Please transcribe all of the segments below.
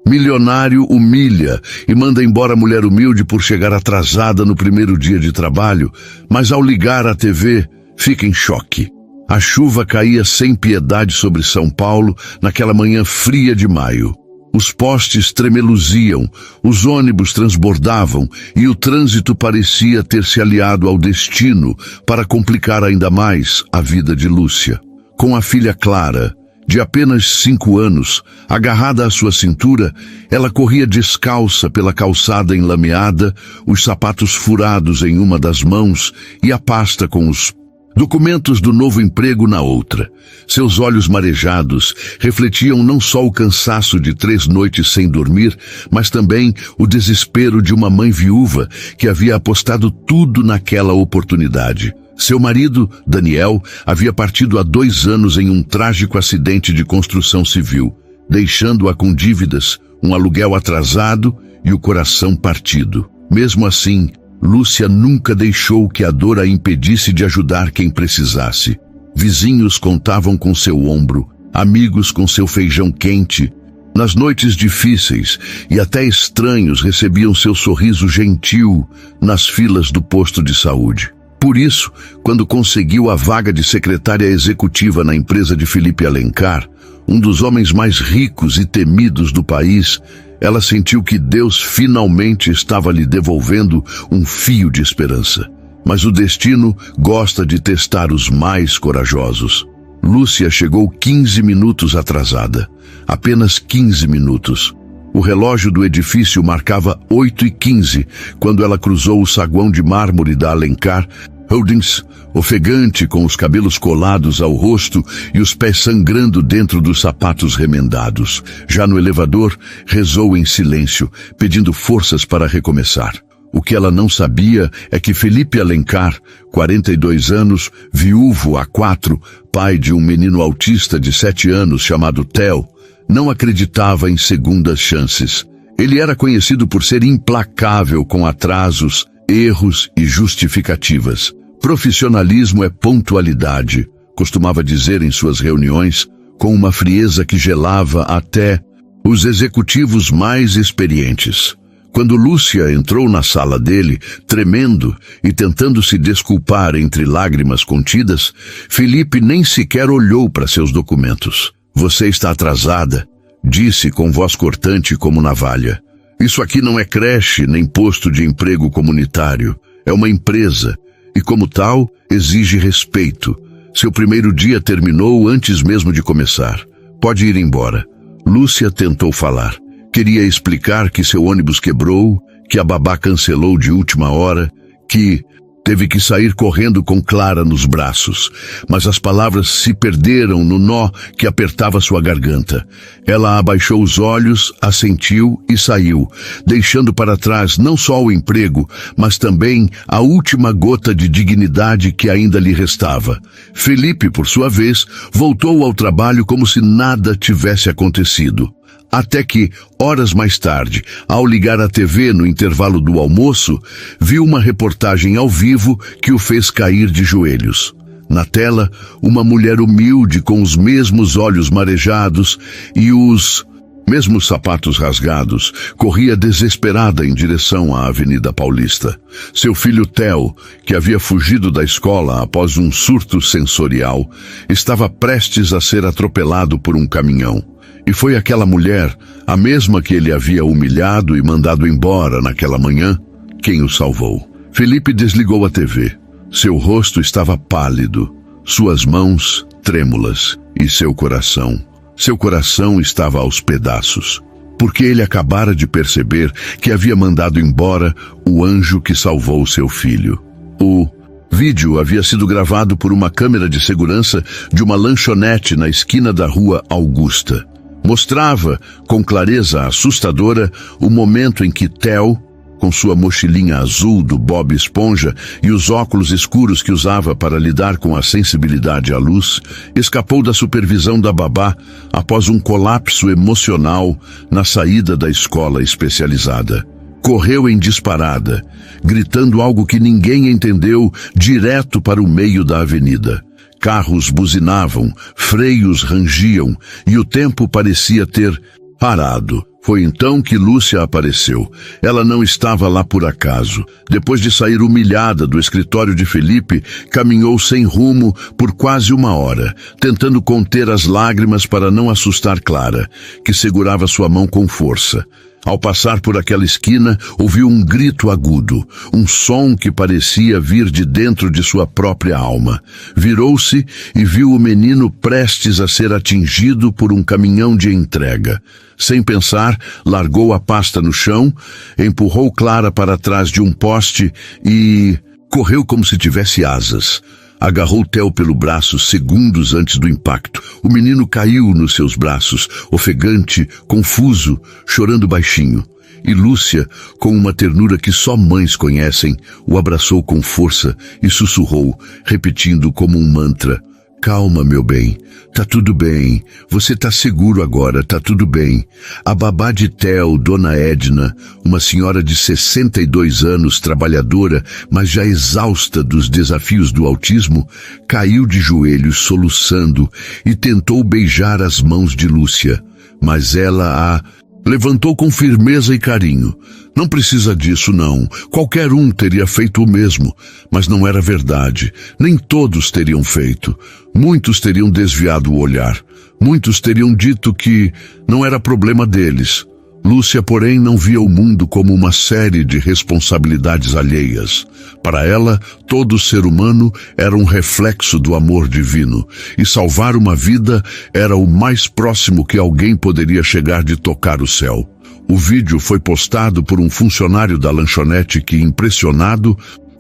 Milionário humilha e manda embora a mulher humilde por chegar atrasada no primeiro dia de trabalho, mas ao ligar a TV, fica em choque. A chuva caía sem piedade sobre São Paulo naquela manhã fria de maio. Os postes tremeluziam, os ônibus transbordavam e o trânsito parecia ter se aliado ao destino para complicar ainda mais a vida de Lúcia. Com a filha Clara, de apenas 5 anos, agarrada à sua cintura, ela corria descalça pela calçada enlameada, os sapatos furados em uma das mãos e a pasta com os documentos do novo emprego na outra. Seus olhos marejados refletiam não só o cansaço de 3 noites sem dormir, mas também o desespero de uma mãe viúva que havia apostado tudo naquela oportunidade. Seu marido, Daniel, havia partido há 2 anos em um trágico acidente de construção civil, deixando-a com dívidas, um aluguel atrasado e o coração partido. Mesmo assim, Lúcia nunca deixou que a dor a impedisse de ajudar quem precisasse. Vizinhos contavam com seu ombro, amigos com seu feijão quente. Nas noites difíceis, e até estranhos recebiam seu sorriso gentil nas filas do posto de saúde. Por isso, quando conseguiu a vaga de secretária executiva na empresa de Felipe Alencar, um dos homens mais ricos e temidos do país, ela sentiu que Deus finalmente estava lhe devolvendo um fio de esperança. Mas o destino gosta de testar os mais corajosos. Lúcia chegou 15 minutos atrasada. Apenas 15 minutos. O relógio do edifício marcava 8h15 quando ela cruzou o saguão de mármore da Alencar Holdings, ofegante, com os cabelos colados ao rosto e os pés sangrando dentro dos sapatos remendados. Já no elevador, rezou em silêncio, pedindo forças para recomeçar. O que ela não sabia é que Felipe Alencar, 42 anos, viúvo há 4, pai de um menino autista de 7 anos chamado Theo, não acreditava em segundas chances. Ele era conhecido por ser implacável com atrasos, erros e justificativas. Profissionalismo é pontualidade, costumava dizer em suas reuniões, com uma frieza que gelava até os executivos mais experientes. Quando Lúcia entrou na sala dele, tremendo e tentando se desculpar entre lágrimas contidas, Felipe nem sequer olhou para seus documentos. "Você está atrasada", disse com voz cortante como navalha. "Isso aqui não é creche nem posto de emprego comunitário. É uma empresa e, como tal, exige respeito. Seu primeiro dia terminou antes mesmo de começar. Pode ir embora." Lúcia tentou falar. Queria explicar que seu ônibus quebrou, que a babá cancelou de última hora, que teve que sair correndo com Clara nos braços, mas as palavras se perderam no nó que apertava sua garganta. Ela abaixou os olhos, assentiu e saiu, deixando para trás não só o emprego, mas também a última gota de dignidade que ainda lhe restava. Felipe, por sua vez, voltou ao trabalho como se nada tivesse acontecido. Até que, horas mais tarde, ao ligar a TV no intervalo do almoço, viu uma reportagem ao vivo que o fez cair de joelhos. Na tela, uma mulher humilde com os mesmos olhos marejados e os mesmos sapatos rasgados, corria desesperada em direção à Avenida Paulista. Seu filho Theo, que havia fugido da escola após um surto sensorial, estava prestes a ser atropelado por um caminhão. E foi aquela mulher, a mesma que ele havia humilhado e mandado embora naquela manhã, quem o salvou. Felipe desligou a TV. Seu rosto estava pálido, suas mãos trêmulas e seu coração. Seu coração estava aos pedaços, porque ele acabara de perceber que havia mandado embora o anjo que salvou seu filho. O vídeo havia sido gravado por uma câmera de segurança de uma lanchonete na esquina da rua Augusta. Mostrava, com clareza assustadora, o momento em que Theo, com sua mochilinha azul do Bob Esponja e os óculos escuros que usava para lidar com a sensibilidade à luz, escapou da supervisão da babá após um colapso emocional na saída da escola especializada. Correu em disparada, gritando algo que ninguém entendeu, direto para o meio da avenida. Carros buzinavam, freios rangiam e o tempo parecia ter parado. Foi então que Lúcia apareceu. Ela não estava lá por acaso. Depois de sair humilhada do escritório de Felipe, caminhou sem rumo por quase 1 hora, tentando conter as lágrimas para não assustar Clara, que segurava sua mão com força. Ao passar por aquela esquina, ouviu um grito agudo, um som que parecia vir de dentro de sua própria alma. Virou-se e viu o menino prestes a ser atingido por um caminhão de entrega. Sem pensar, largou a pasta no chão, empurrou Clara para trás de um poste e correu como se tivesse asas. Agarrou Theo pelo braço segundos antes do impacto. O menino caiu nos seus braços, ofegante, confuso, chorando baixinho. E Lúcia, com uma ternura que só mães conhecem, o abraçou com força e sussurrou, repetindo como um mantra: "Calma, meu bem. Tá tudo bem. Você tá seguro agora, tá tudo bem." A babá de Theo, Dona Edna, uma senhora de 62 anos, trabalhadora, mas já exausta dos desafios do autismo, caiu de joelhos soluçando e tentou beijar as mãos de Lúcia. Mas ela a levantou com firmeza e carinho. "Não precisa disso, não. Qualquer um teria feito o mesmo." Mas não era verdade. Nem todos teriam feito. Muitos teriam desviado o olhar. Muitos teriam dito que não era problema deles. Lúcia, porém, não via o mundo como uma série de responsabilidades alheias. Para ela, todo ser humano era um reflexo do amor divino, e salvar uma vida era o mais próximo que alguém poderia chegar de tocar o céu. O vídeo foi postado por um funcionário da lanchonete que, impressionado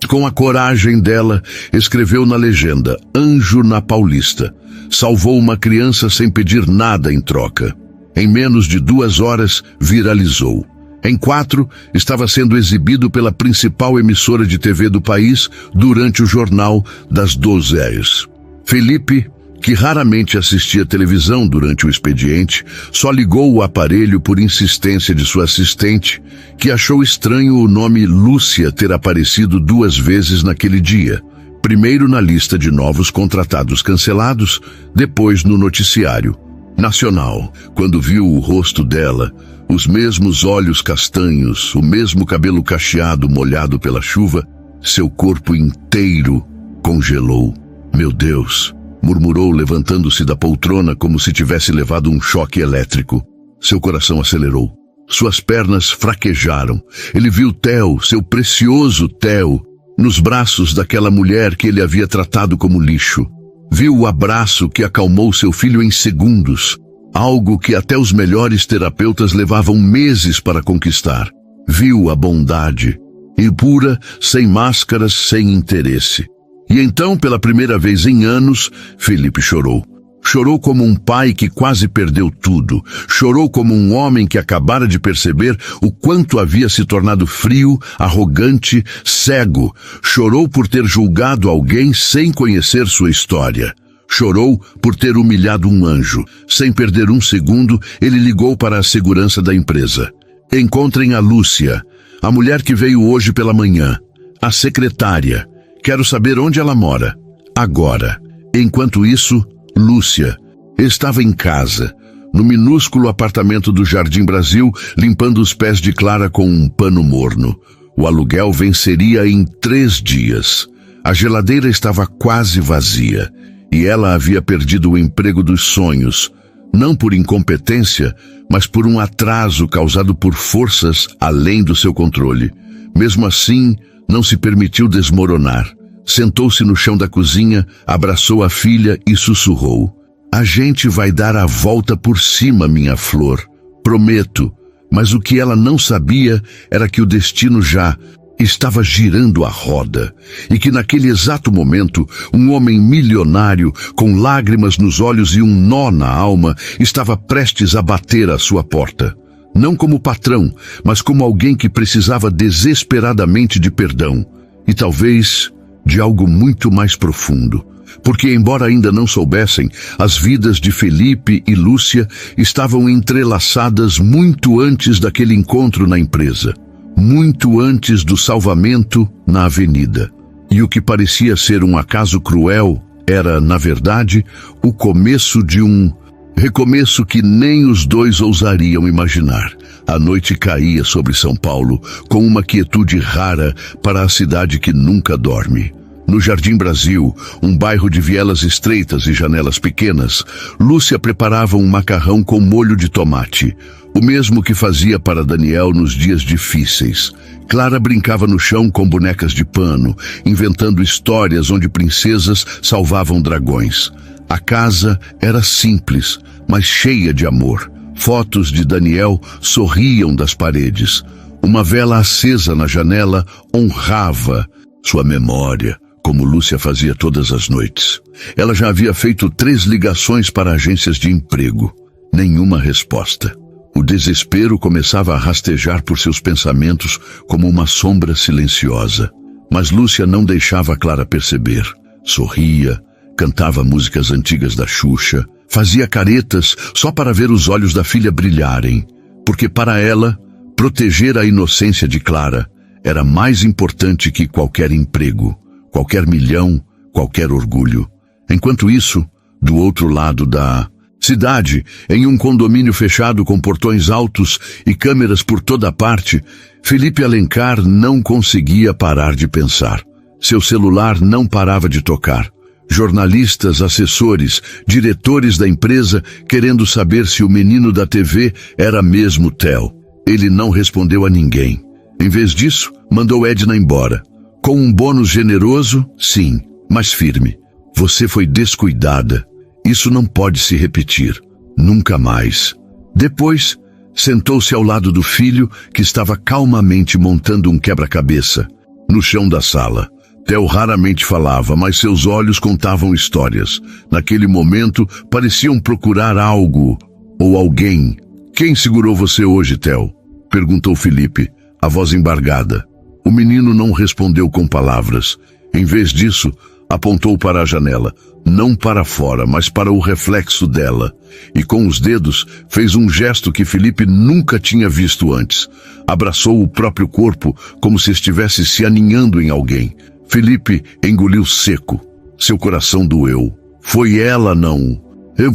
com a coragem dela, escreveu na legenda: "Anjo na Paulista. Salvou uma criança sem pedir nada em troca." Em menos de 2 horas, viralizou. Em 4, estava sendo exibido pela principal emissora de TV do país durante o Jornal das 12h. Felipe, que raramente assistia televisão durante o expediente, só ligou o aparelho por insistência de sua assistente, que achou estranho o nome Lúcia ter aparecido 2 vezes naquele dia. Primeiro na lista de novos contratados cancelados, depois no noticiário nacional. Quando viu o rosto dela, os mesmos olhos castanhos, o mesmo cabelo cacheado molhado pela chuva, seu corpo inteiro congelou. "Meu Deus!" murmurou, levantando-se da poltrona como se tivesse levado um choque elétrico. Seu coração acelerou. Suas pernas fraquejaram. Ele viu Theo, seu precioso Theo, nos braços daquela mulher que ele havia tratado como lixo. Viu o abraço que acalmou seu filho em segundos, algo que até os melhores terapeutas levavam meses para conquistar. Viu a bondade, impura, sem máscaras, sem interesse. E então, pela primeira vez em anos, Felipe chorou. Chorou como um pai que quase perdeu tudo. Chorou como um homem que acabara de perceber o quanto havia se tornado frio, arrogante, cego. Chorou por ter julgado alguém sem conhecer sua história. Chorou por ter humilhado um anjo. Sem perder um segundo, ele ligou para a segurança da empresa. "Encontrem a Lúcia, a mulher que veio hoje pela manhã. A secretária. Quero saber onde ela mora. Agora." Enquanto isso, Lúcia estava em casa, no minúsculo apartamento do Jardim Brasil, limpando os pés de Clara com um pano morno. O aluguel venceria em 3 dias. A geladeira estava quase vazia, e ela havia perdido o emprego dos sonhos, não por incompetência, mas por um atraso causado por forças além do seu controle. Mesmo assim, não se permitiu desmoronar. Sentou-se no chão da cozinha, abraçou a filha e sussurrou: "A gente vai dar a volta por cima, minha flor. Prometo." Mas o que ela não sabia era que o destino já estava girando a roda, e que naquele exato momento, um homem milionário, com lágrimas nos olhos e um nó na alma, estava prestes a bater à sua porta. Não como patrão, mas como alguém que precisava desesperadamente de perdão. E talvez de algo muito mais profundo. Porque, embora ainda não soubessem, as vidas de Felipe e Lúcia estavam entrelaçadas muito antes daquele encontro na empresa. Muito antes do salvamento na avenida. E o que parecia ser um acaso cruel era, na verdade, o começo de um Recomeço que nem os dois ousariam imaginar. A noite caía sobre São Paulo com uma quietude rara para a cidade que nunca dorme. No Jardim Brasil, um bairro de vielas estreitas e janelas pequenas, Lúcia preparava um macarrão com molho de tomate, o mesmo que fazia para Daniel nos dias difíceis. Clara brincava no chão com bonecas de pano, inventando histórias onde princesas salvavam dragões. A casa era simples, mas cheia de amor. Fotos de Daniel sorriam das paredes. Uma vela acesa na janela honrava sua memória, como Lúcia fazia todas as noites. Ela já havia feito 3 ligações para agências de emprego. Nenhuma resposta. O desespero começava a rastejar por seus pensamentos como uma sombra silenciosa. Mas Lúcia não deixava Clara perceber. Sorria, cantava músicas antigas da Xuxa, fazia caretas só para ver os olhos da filha brilharem, porque para ela, proteger a inocência de Clara era mais importante que qualquer emprego, qualquer milhão, qualquer orgulho. Enquanto isso, do outro lado da cidade, em um condomínio fechado com portões altos e câmeras por toda parte, Felipe Alencar não conseguia parar de pensar. Seu celular não parava de tocar. Jornalistas, assessores, diretores da empresa querendo saber se o menino da TV era mesmo Theo. Ele não respondeu a ninguém. Em vez disso, mandou Edna embora. Com um bônus generoso, sim, mas firme. Você foi descuidada. Isso não pode se repetir. Nunca mais. Depois, sentou-se ao lado do filho, que estava calmamente montando um quebra-cabeça. No chão da sala. Theo raramente falava, mas seus olhos contavam histórias. Naquele momento, pareciam procurar algo ou alguém. Quem segurou você hoje, Theo? Perguntou Felipe, a voz embargada. O menino não respondeu com palavras. Em vez disso, apontou para a janela, não para fora, mas para o reflexo dela, e com os dedos fez um gesto que Felipe nunca tinha visto antes. Abraçou o próprio corpo como se estivesse se aninhando em alguém. Felipe engoliu seco. Seu coração doeu. Foi ela, não.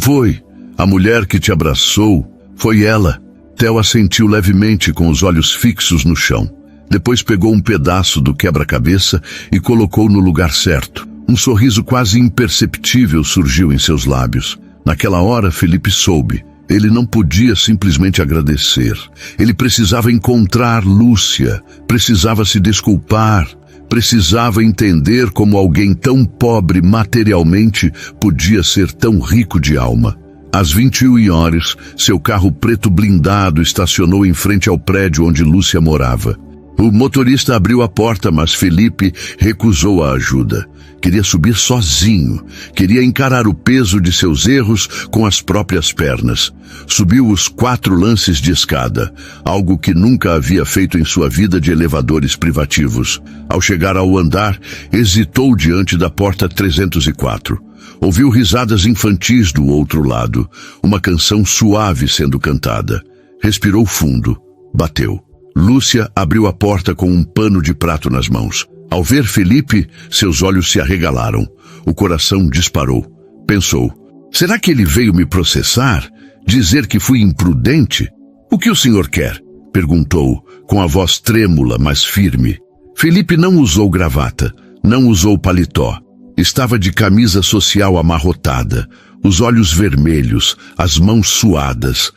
Foi. A mulher que te abraçou, foi ela. Theo assentiu levemente com os olhos fixos no chão. Depois pegou um pedaço do quebra-cabeça e colocou no lugar certo. Um sorriso quase imperceptível surgiu em seus lábios. Naquela hora, Felipe soube. Ele não podia simplesmente agradecer. Ele precisava encontrar Lúcia, precisava se desculpar, precisava entender como alguém tão pobre materialmente podia ser tão rico de alma. Às 21 horas, seu carro preto blindado estacionou em frente ao prédio onde Lúcia morava. O motorista abriu a porta, mas Felipe recusou a ajuda. Queria subir sozinho. Queria encarar o peso de seus erros com as próprias pernas. Subiu os 4 lances de escada, algo que nunca havia feito em sua vida de elevadores privativos. Ao chegar ao andar, hesitou diante da porta 304. Ouviu risadas infantis do outro lado, uma canção suave sendo cantada. Respirou fundo. Bateu. Lúcia abriu a porta com um pano de prato nas mãos. Ao ver Felipe, seus olhos se arregalaram. O coração disparou. Pensou, será que ele veio me processar? Dizer que fui imprudente? O que o senhor quer? Perguntou, com a voz trêmula, mas firme. Felipe não usou gravata, não usou paletó. Estava de camisa social amarrotada, os olhos vermelhos, as mãos suadas.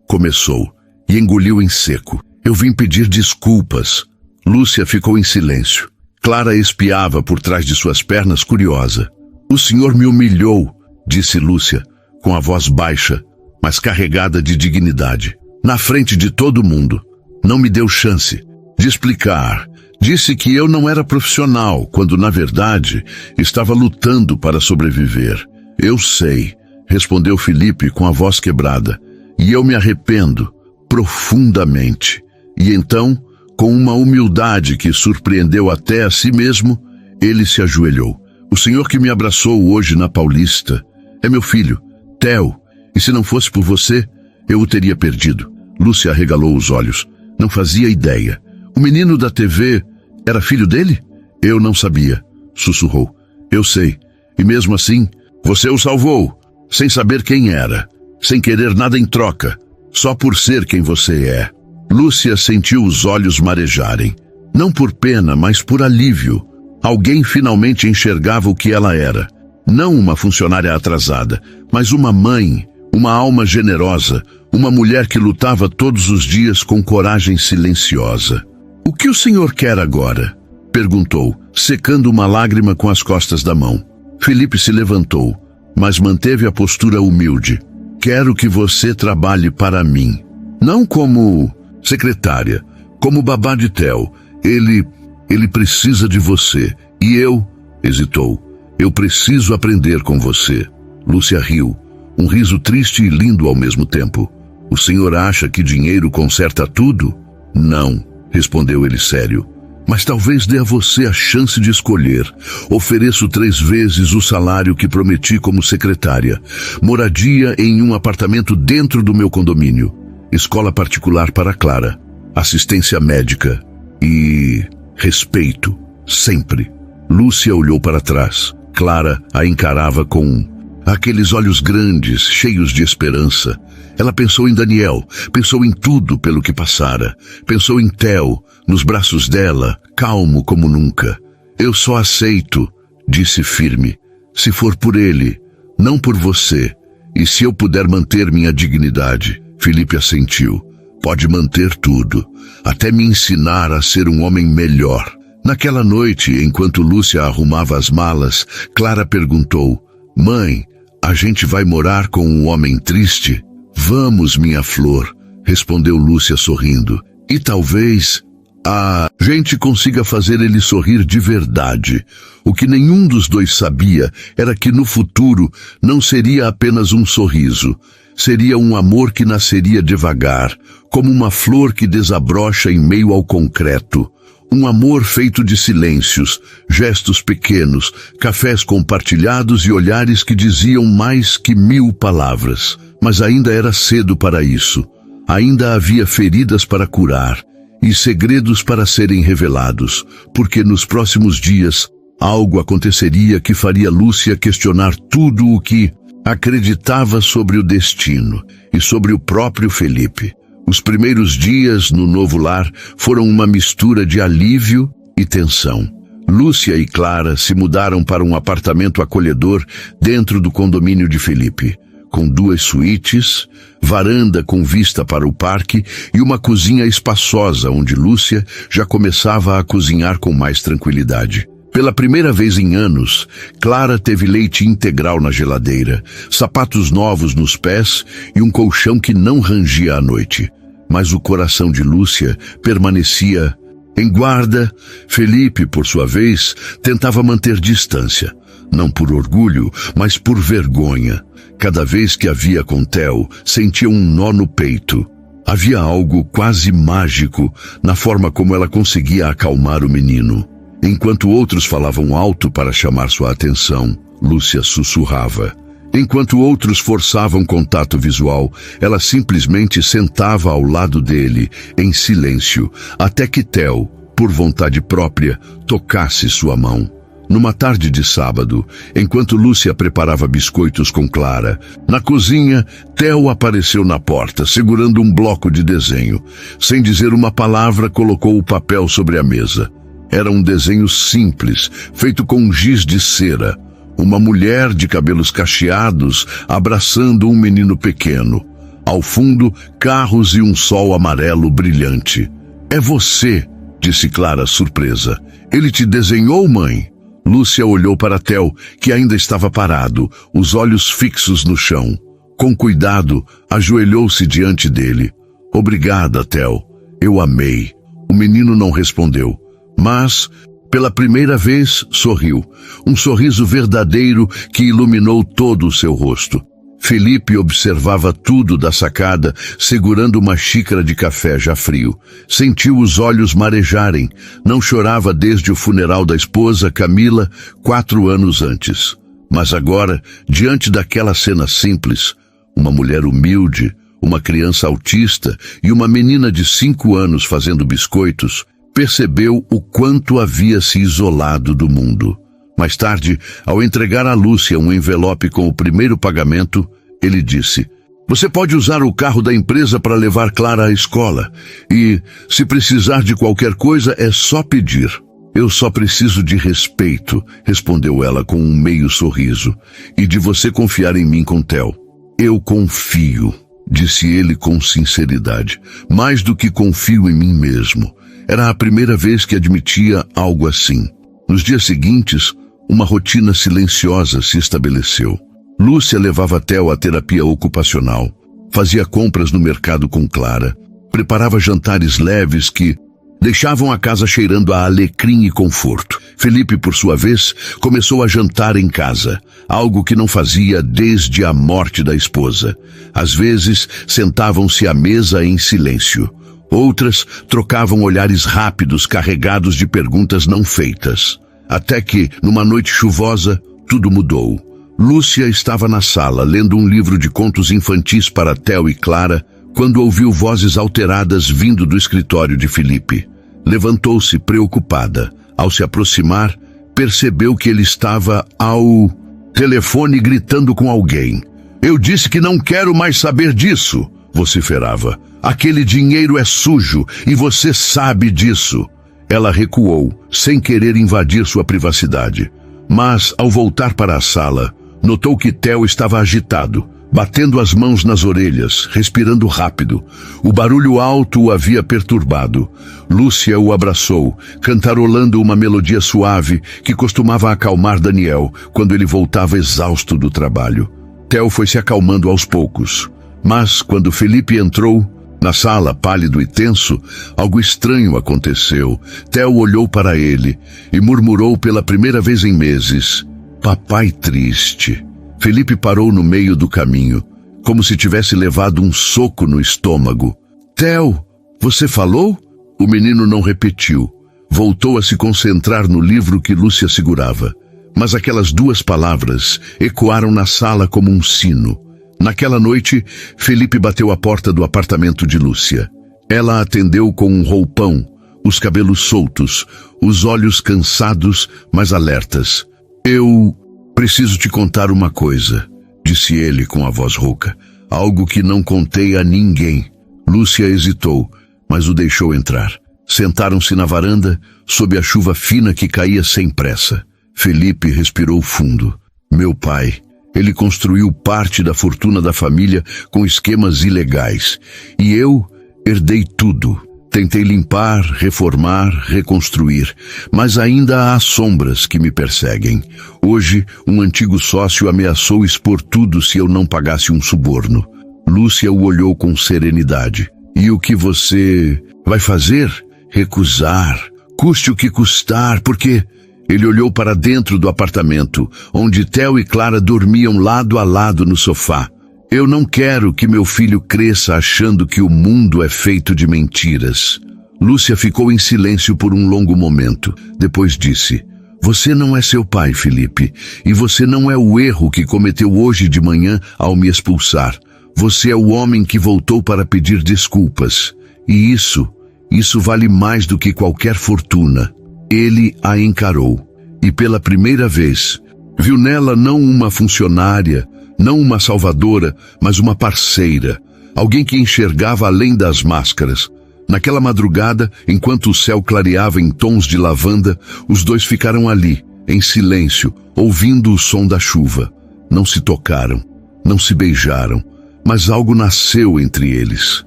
Começou, e engoliu em seco. Eu vim pedir desculpas. Lúcia ficou em silêncio. Clara espiava por trás de suas pernas, curiosa. O senhor me humilhou, disse Lúcia, com a voz baixa, mas carregada de dignidade. Na frente de todo mundo. Não me deu chance de explicar. Disse que eu não era profissional, quando, na verdade, estava lutando para sobreviver. Eu sei, respondeu Felipe com a voz quebrada. E eu me arrependo profundamente. E então, com uma humildade que surpreendeu até a si mesmo, ele se ajoelhou. O senhor que me abraçou hoje na Paulista é meu filho, Theo, e se não fosse por você, eu o teria perdido. Lúcia arregalou os olhos. Não fazia ideia. O menino da TV era filho dele? Eu não sabia, sussurrou. Eu sei. E mesmo assim, você o salvou. sem saber quem era, sem querer nada em troca, só por ser quem você é. Lúcia sentiu os olhos marejarem, não por pena, mas por alívio. Alguém finalmente enxergava o que ela era. Não uma funcionária atrasada, mas uma mãe, uma alma generosa, uma mulher que lutava todos os dias com coragem silenciosa. "O que o senhor quer agora?" perguntou, secando uma lágrima com as costas da mão. Felipe se levantou, mas manteve a postura humilde. "Quero que você trabalhe para mim. Não como secretária, como babá de Theo. Ele precisa de você. E eu..." hesitou. "Eu preciso aprender com você." Lúcia riu, um riso triste e lindo ao mesmo tempo. "O senhor acha que dinheiro conserta tudo?" "Não", respondeu ele sério. "Mas talvez dê a você a chance de escolher. Ofereço 3 vezes o salário que prometi como secretária. Moradia em um apartamento dentro do meu condomínio. Escola particular para Clara. Assistência médica. E respeito. Sempre." Lúcia olhou para trás. Clara a encarava com aqueles olhos grandes, cheios de esperança. Ela pensou em Daniel, pensou em tudo pelo que passara. Pensou em Theo, nos braços dela, calmo como nunca. "Eu só aceito", disse firme, "se for por ele, não por você. E se eu puder manter minha dignidade." Felipe assentiu. "Pode manter tudo, até me ensinar a ser um homem melhor." Naquela noite, enquanto Lúcia arrumava as malas, Clara perguntou: "Mãe, a gente vai morar com um homem triste?" "Vamos, minha flor", respondeu Lúcia sorrindo. "E talvez a gente consiga fazer ele sorrir de verdade." O que nenhum dos dois sabia era que no futuro não seria apenas um sorriso. Seria um amor que nasceria devagar, como uma flor que desabrocha em meio ao concreto. Um amor feito de silêncios, gestos pequenos, cafés compartilhados e olhares que diziam mais que 1000 palavras. Mas ainda era cedo para isso. Ainda havia feridas para curar e segredos para serem revelados, porque nos próximos dias algo aconteceria que faria Lúcia questionar tudo o que acreditava sobre o destino e sobre o próprio Felipe. Os primeiros dias no novo lar foram uma mistura de alívio e tensão. Lúcia e Clara se mudaram para um apartamento acolhedor dentro do condomínio de Felipe, com 2 suítes, varanda com vista para o parque e uma cozinha espaçosa onde Lúcia já começava a cozinhar com mais tranquilidade. Pela primeira vez em anos, Clara teve leite integral na geladeira, sapatos novos nos pés e um colchão que não rangia à noite. Mas o coração de Lúcia permanecia em guarda. Felipe, por sua vez, tentava manter distância, não por orgulho, mas por vergonha. Cada vez que a via com Theo, sentia um nó no peito. Havia algo quase mágico na forma como ela conseguia acalmar o menino. Enquanto outros falavam alto para chamar sua atenção, Lúcia sussurrava. Enquanto outros forçavam contato visual, ela simplesmente sentava ao lado dele, em silêncio, até que Theo, por vontade própria, tocasse sua mão. Numa tarde de sábado, enquanto Lúcia preparava biscoitos com Clara, na cozinha, Theo apareceu na porta, segurando um bloco de desenho. Sem dizer uma palavra, colocou o papel sobre a mesa. Era um desenho simples, feito com giz de cera. Uma mulher de cabelos cacheados abraçando um menino pequeno. Ao fundo, carros e um sol amarelo brilhante. "É você", disse Clara, surpresa. "Ele te desenhou, mãe?" Lúcia olhou para Theo, que ainda estava parado, os olhos fixos no chão. Com cuidado, ajoelhou-se diante dele. "Obrigada, Theo. Eu amei." O menino não respondeu, mas, pela primeira vez, sorriu. Um sorriso verdadeiro que iluminou todo o seu rosto. Felipe observava tudo da sacada, segurando uma xícara de café já frio. Sentiu os olhos marejarem. Não chorava desde o funeral da esposa, Camila, 4 anos antes. Mas agora, diante daquela cena simples, uma mulher humilde, uma criança autista e uma menina de 5 anos fazendo biscoitos, percebeu o quanto havia se isolado do mundo. Mais tarde, ao entregar a Lúcia um envelope com o primeiro pagamento, ele disse: "Você pode usar o carro da empresa para levar Clara à escola. E, se precisar de qualquer coisa, é só pedir." "Eu só preciso de respeito", respondeu ela com um meio sorriso, "e de você confiar em mim com Theo." "Eu confio", disse ele com sinceridade, "mais do que confio em mim mesmo." Era a primeira vez que admitia algo assim. Nos dias seguintes, uma rotina silenciosa se estabeleceu. Lúcia levava Theo à terapia ocupacional, fazia compras no mercado com Clara, preparava jantares leves que deixavam a casa cheirando a alecrim e conforto. Felipe, por sua vez, começou a jantar em casa, algo que não fazia desde a morte da esposa. Às vezes, sentavam-se à mesa em silêncio. Outras trocavam olhares rápidos, carregados de perguntas não feitas. Até que, numa noite chuvosa, tudo mudou. Lúcia estava na sala, lendo um livro de contos infantis para Theo e Clara, quando ouviu vozes alteradas vindo do escritório de Felipe. Levantou-se preocupada. Ao se aproximar, percebeu que ele estava ao telefone gritando com alguém. "Eu disse que não quero mais saber disso", vociferava. "Aquele dinheiro é sujo e você sabe disso." Ela recuou, sem querer invadir sua privacidade. Mas, ao voltar para a sala, notou que Theo estava agitado, batendo as mãos nas orelhas, respirando rápido. O barulho alto o havia perturbado. Lúcia o abraçou, cantarolando uma melodia suave que costumava acalmar Daniel quando ele voltava exausto do trabalho. Theo foi se acalmando aos poucos. Mas, quando Felipe entrou, na sala, pálido e tenso, algo estranho aconteceu. Theo olhou para ele e murmurou pela primeira vez em meses: "Papai triste." Felipe parou no meio do caminho, como se tivesse levado um soco no estômago. "Theo, você falou?" O menino não repetiu. Voltou a se concentrar no livro que Lúcia segurava. Mas aquelas duas palavras ecoaram na sala como um sino. Naquela noite, Felipe bateu à porta do apartamento de Lúcia. Ela atendeu com um roupão, os cabelos soltos, os olhos cansados, mas alertas. "Eu preciso te contar uma coisa", disse ele com a voz rouca. "Algo que não contei a ninguém." Lúcia hesitou, mas o deixou entrar. Sentaram-se na varanda, sob a chuva fina que caía sem pressa. Felipe respirou fundo. "Meu pai, ele construiu parte da fortuna da família com esquemas ilegais. E eu herdei tudo. Tentei limpar, reformar, reconstruir, mas ainda há sombras que me perseguem. Hoje, um antigo sócio ameaçou expor tudo se eu não pagasse um suborno." Lúcia o olhou com serenidade. "E o que você vai fazer?" "Recusar, custe o que custar, porque..." Ele olhou para dentro do apartamento, onde Theo e Clara dormiam lado a lado no sofá. "Eu não quero que meu filho cresça achando que o mundo é feito de mentiras." Lúcia ficou em silêncio por um longo momento. Depois disse: "Você não é seu pai, Felipe, e você não é o erro que cometeu hoje de manhã ao me expulsar. Você é o homem que voltou para pedir desculpas. E isso vale mais do que qualquer fortuna." Ele a encarou, e pela primeira vez, viu nela não uma funcionária, não uma salvadora, mas uma parceira, alguém que enxergava além das máscaras. Naquela madrugada, enquanto o céu clareava em tons de lavanda, os dois ficaram ali, em silêncio, ouvindo o som da chuva. Não se tocaram, não se beijaram, mas algo nasceu entre eles,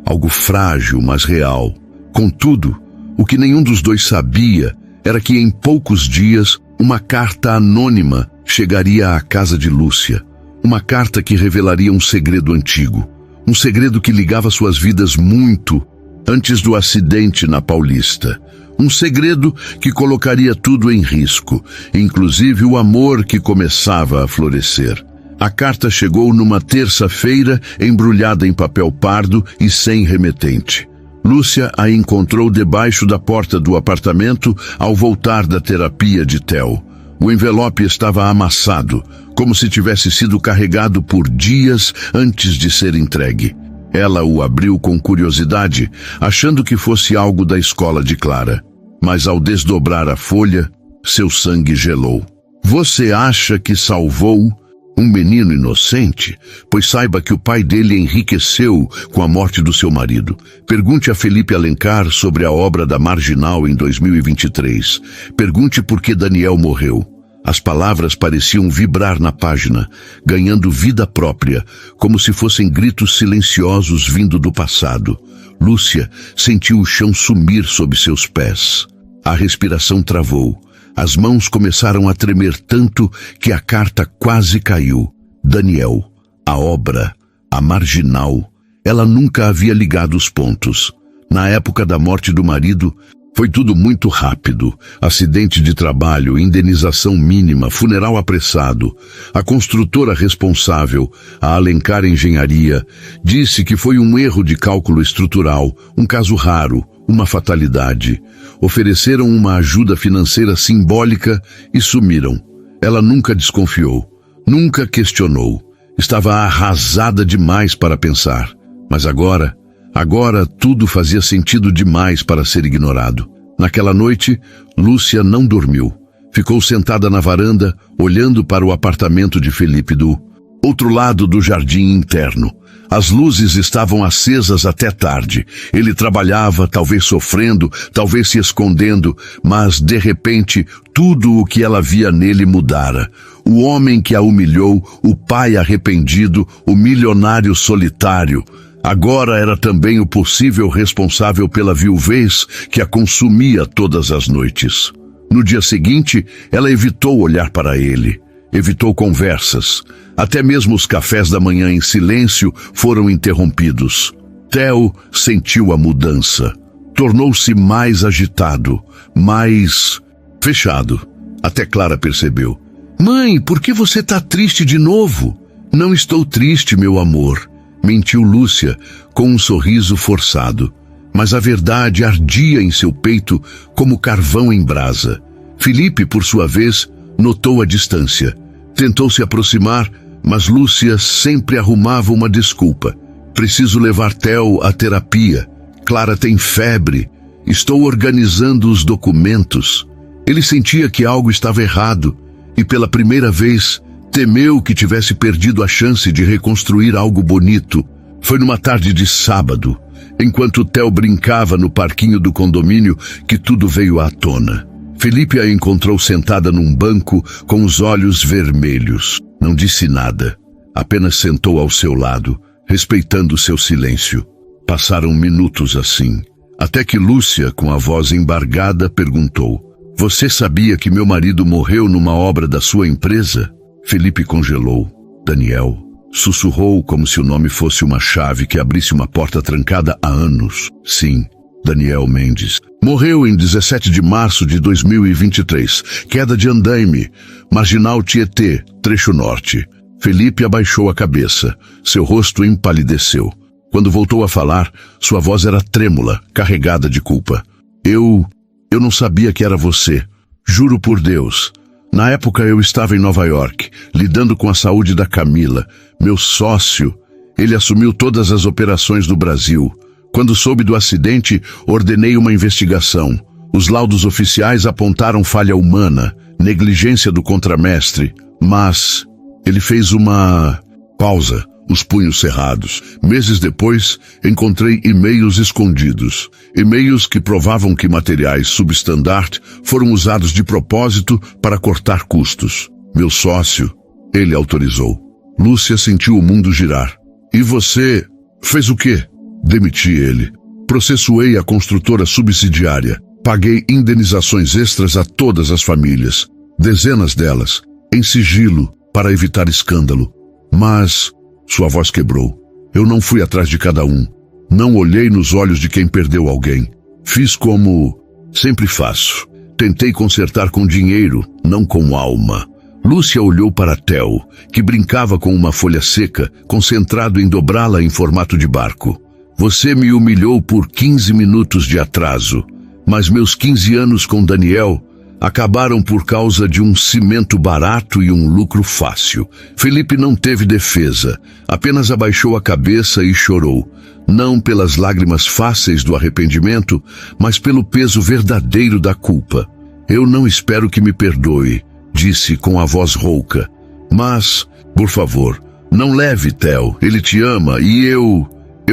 algo frágil, mas real. Contudo, o que nenhum dos dois sabia era que em poucos dias uma carta anônima chegaria à casa de Lúcia. Uma carta que revelaria um segredo antigo. Um segredo que ligava suas vidas muito antes do acidente na Paulista. Um segredo que colocaria tudo em risco, inclusive o amor que começava a florescer. A carta chegou numa terça-feira, embrulhada em papel pardo e sem remetente. Lúcia a encontrou debaixo da porta do apartamento ao voltar da terapia de Theo. O envelope estava amassado, como se tivesse sido carregado por dias antes de ser entregue. Ela o abriu com curiosidade, achando que fosse algo da escola de Clara. Mas ao desdobrar a folha, seu sangue gelou. Você acha que salvou um menino inocente? Pois saiba que o pai dele enriqueceu com a morte do seu marido. Pergunte a Felipe Alencar sobre a obra da Marginal em 2023. Pergunte por que Daniel morreu. As palavras pareciam vibrar na página, ganhando vida própria, como se fossem gritos silenciosos vindo do passado. Lúcia sentiu o chão sumir sob seus pés. A respiração travou. As mãos começaram a tremer tanto que a carta quase caiu. Daniel, a obra, a Marginal. Ela nunca havia ligado os pontos. Na época da morte do marido, foi tudo muito rápido. Acidente de trabalho, indenização mínima, funeral apressado. A construtora responsável, a Alencar Engenharia, disse que foi um erro de cálculo estrutural, um caso raro, uma fatalidade. Ofereceram uma ajuda financeira simbólica e sumiram. Ela nunca desconfiou, nunca questionou. Estava arrasada demais para pensar. Mas agora tudo fazia sentido demais para ser ignorado. Naquela noite, Lúcia não dormiu. Ficou sentada na varanda, olhando para o apartamento de Felipe do outro lado do jardim interno. As luzes estavam acesas até tarde. Ele trabalhava, talvez sofrendo, talvez se escondendo, mas, de repente, tudo o que ela via nele mudara. O homem que a humilhou, o pai arrependido, o milionário solitário. Agora era também o possível responsável pela viuvez que a consumia todas as noites. No dia seguinte, ela evitou olhar para ele. Evitou conversas. Até mesmo os cafés da manhã em silêncio foram interrompidos. Theo sentiu a mudança. Tornou-se mais agitado, mais fechado. Até Clara percebeu. Mãe, por que você está triste de novo? Não estou triste, meu amor, mentiu Lúcia com um sorriso forçado. Mas a verdade ardia em seu peito como carvão em brasa. Felipe, por sua vez, notou a distância. Tentou se aproximar, mas Lúcia sempre arrumava uma desculpa. Preciso levar Theo à terapia. Clara tem febre. Estou organizando os documentos. Ele sentia que algo estava errado e, pela primeira vez, temeu que tivesse perdido a chance de reconstruir algo bonito. Foi numa tarde de sábado, enquanto Theo brincava no parquinho do condomínio, que tudo veio à tona. Felipe a encontrou sentada num banco com os olhos vermelhos. Não disse nada, apenas sentou ao seu lado, respeitando seu silêncio. Passaram minutos assim, até que Lúcia, com a voz embargada, perguntou: Você sabia que meu marido morreu numa obra da sua empresa? Felipe congelou. Daniel sussurrou como se o nome fosse uma chave que abrisse uma porta trancada há anos. Sim, Daniel Mendes. Morreu em 17 de março de 2023. Queda de andaime. Marginal Tietê, trecho norte. Felipe abaixou a cabeça. Seu rosto empalideceu. Quando voltou a falar, sua voz era trêmula, carregada de culpa. Eu não sabia que era você. Juro por Deus. Na época eu estava em Nova York, lidando com a saúde da Camila. Meu sócio, ele assumiu todas as operações do Brasil. Quando soube do acidente, ordenei uma investigação. Os laudos oficiais apontaram falha humana, negligência do contramestre, mas ele fez uma pausa, os punhos cerrados. Meses depois, encontrei e-mails escondidos. E-mails que provavam que materiais substandard foram usados de propósito para cortar custos. Meu sócio, ele autorizou. Lúcia sentiu o mundo girar. E você fez o quê? Demiti ele. Processuei a construtora subsidiária. Paguei indenizações extras a todas as famílias. Dezenas delas, em sigilo, para evitar escândalo. Mas sua voz quebrou. Eu não fui atrás de cada um. Não olhei nos olhos de quem perdeu alguém. Fiz como sempre faço. Tentei consertar com dinheiro, não com alma. Lúcia olhou para Theo, que brincava com uma folha seca, concentrado em dobrá-la em formato de barco. Você me humilhou por 15 minutos de atraso, mas meus 15 anos com Daniel acabaram por causa de um cimento barato e um lucro fácil. Felipe não teve defesa, apenas abaixou a cabeça e chorou, não pelas lágrimas fáceis do arrependimento, mas pelo peso verdadeiro da culpa. Eu não espero que me perdoe, disse com a voz rouca. Mas, por favor, não leve Theo, ele te ama e eu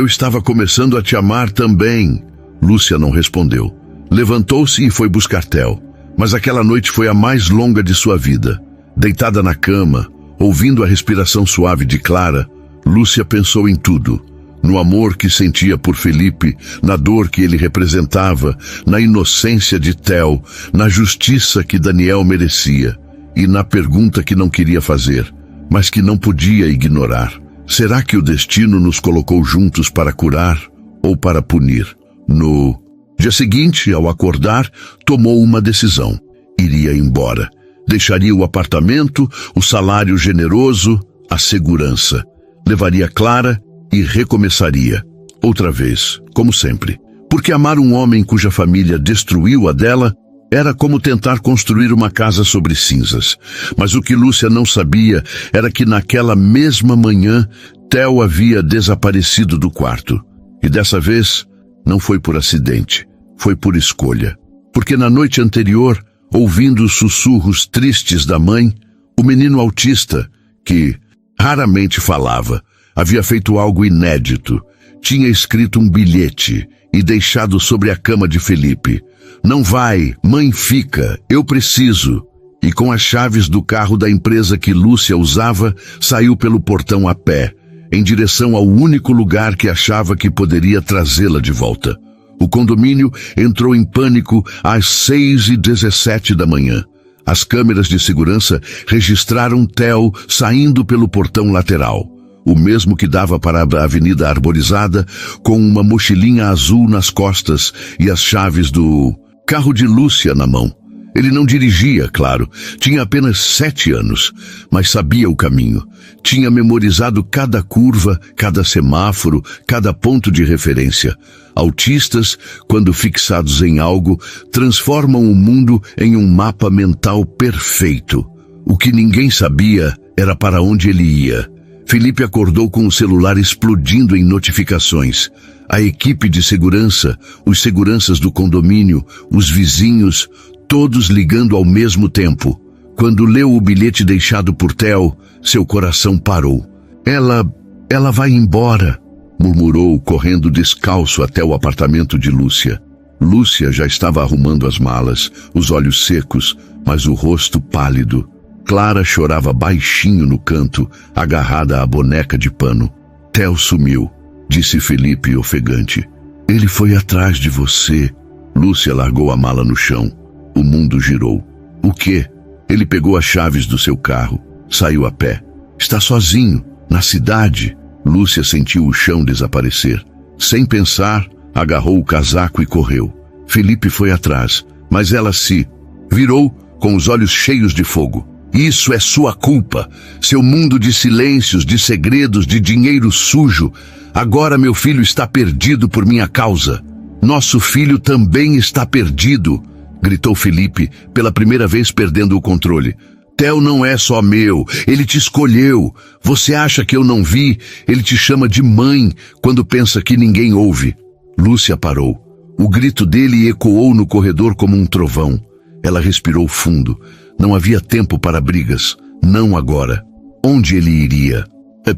estava começando a te amar também. Lúcia não respondeu. Levantou-se e foi buscar Theo. Mas aquela noite foi a mais longa de sua vida. Deitada na cama, ouvindo a respiração suave de Clara, Lúcia pensou em tudo. No amor que sentia por Felipe, na dor que ele representava, na inocência de Theo, na justiça que Daniel merecia e na pergunta que não queria fazer, mas que não podia ignorar. Será que o destino nos colocou juntos para curar ou para punir? No dia seguinte, ao acordar, tomou uma decisão. Iria embora. Deixaria o apartamento, o salário generoso, a segurança. Levaria Clara e recomeçaria. Outra vez, como sempre. Porque amar um homem cuja família destruiu a dela era como tentar construir uma casa sobre cinzas. Mas o que Lúcia não sabia era que naquela mesma manhã, Theo havia desaparecido do quarto. E dessa vez, não foi por acidente, foi por escolha. Porque na noite anterior, ouvindo os sussurros tristes da mãe, o menino autista, que raramente falava, havia feito algo inédito. Tinha escrito um bilhete e deixado sobre a cama de Felipe. Não vai, mãe fica, eu preciso. E com as chaves do carro da empresa que Lúcia usava, saiu pelo portão a pé, em direção ao único lugar que achava que poderia trazê-la de volta. O condomínio entrou em pânico às 6h17 da manhã. As câmeras de segurança registraram Theo saindo pelo portão lateral, o mesmo que dava para a avenida arborizada, com uma mochilinha azul nas costas e as chaves do carro de Lúcia na mão. Ele não dirigia, claro, tinha apenas 7 anos, mas sabia o caminho. Tinha memorizado cada curva, cada semáforo, cada ponto de referência. Autistas, quando fixados em algo, transformam o mundo em um mapa mental perfeito. O que ninguém sabia era para onde ele ia. Felipe acordou com o celular explodindo em notificações. A equipe de segurança, os seguranças do condomínio, os vizinhos, todos ligando ao mesmo tempo. Quando leu o bilhete deixado por Theo, seu coração parou. Ela vai embora, murmurou, correndo descalço até o apartamento de Lúcia. Lúcia já estava arrumando as malas, os olhos secos, mas o rosto pálido. Clara chorava baixinho no canto, agarrada à boneca de pano. Theo sumiu, disse Felipe ofegante. Ele foi atrás de você. Lúcia largou a mala no chão. O mundo girou. O quê? Ele pegou as chaves do seu carro. Saiu a pé. Está sozinho, na cidade. Lúcia sentiu o chão desaparecer. Sem pensar, agarrou o casaco e correu. Felipe foi atrás, mas ela se virou com os olhos cheios de fogo. Isso é sua culpa. Seu mundo de silêncios, de segredos, de dinheiro sujo. Agora meu filho está perdido por minha causa. Nosso filho também está perdido, gritou Felipe, pela primeira vez perdendo o controle. Theo não é só meu, ele te escolheu. Você acha que eu não vi? Ele te chama de mãe quando pensa que ninguém ouve. Lúcia parou. O grito dele ecoou no corredor como um trovão. Ela respirou fundo. Não havia tempo para brigas. Não agora. Onde ele iria?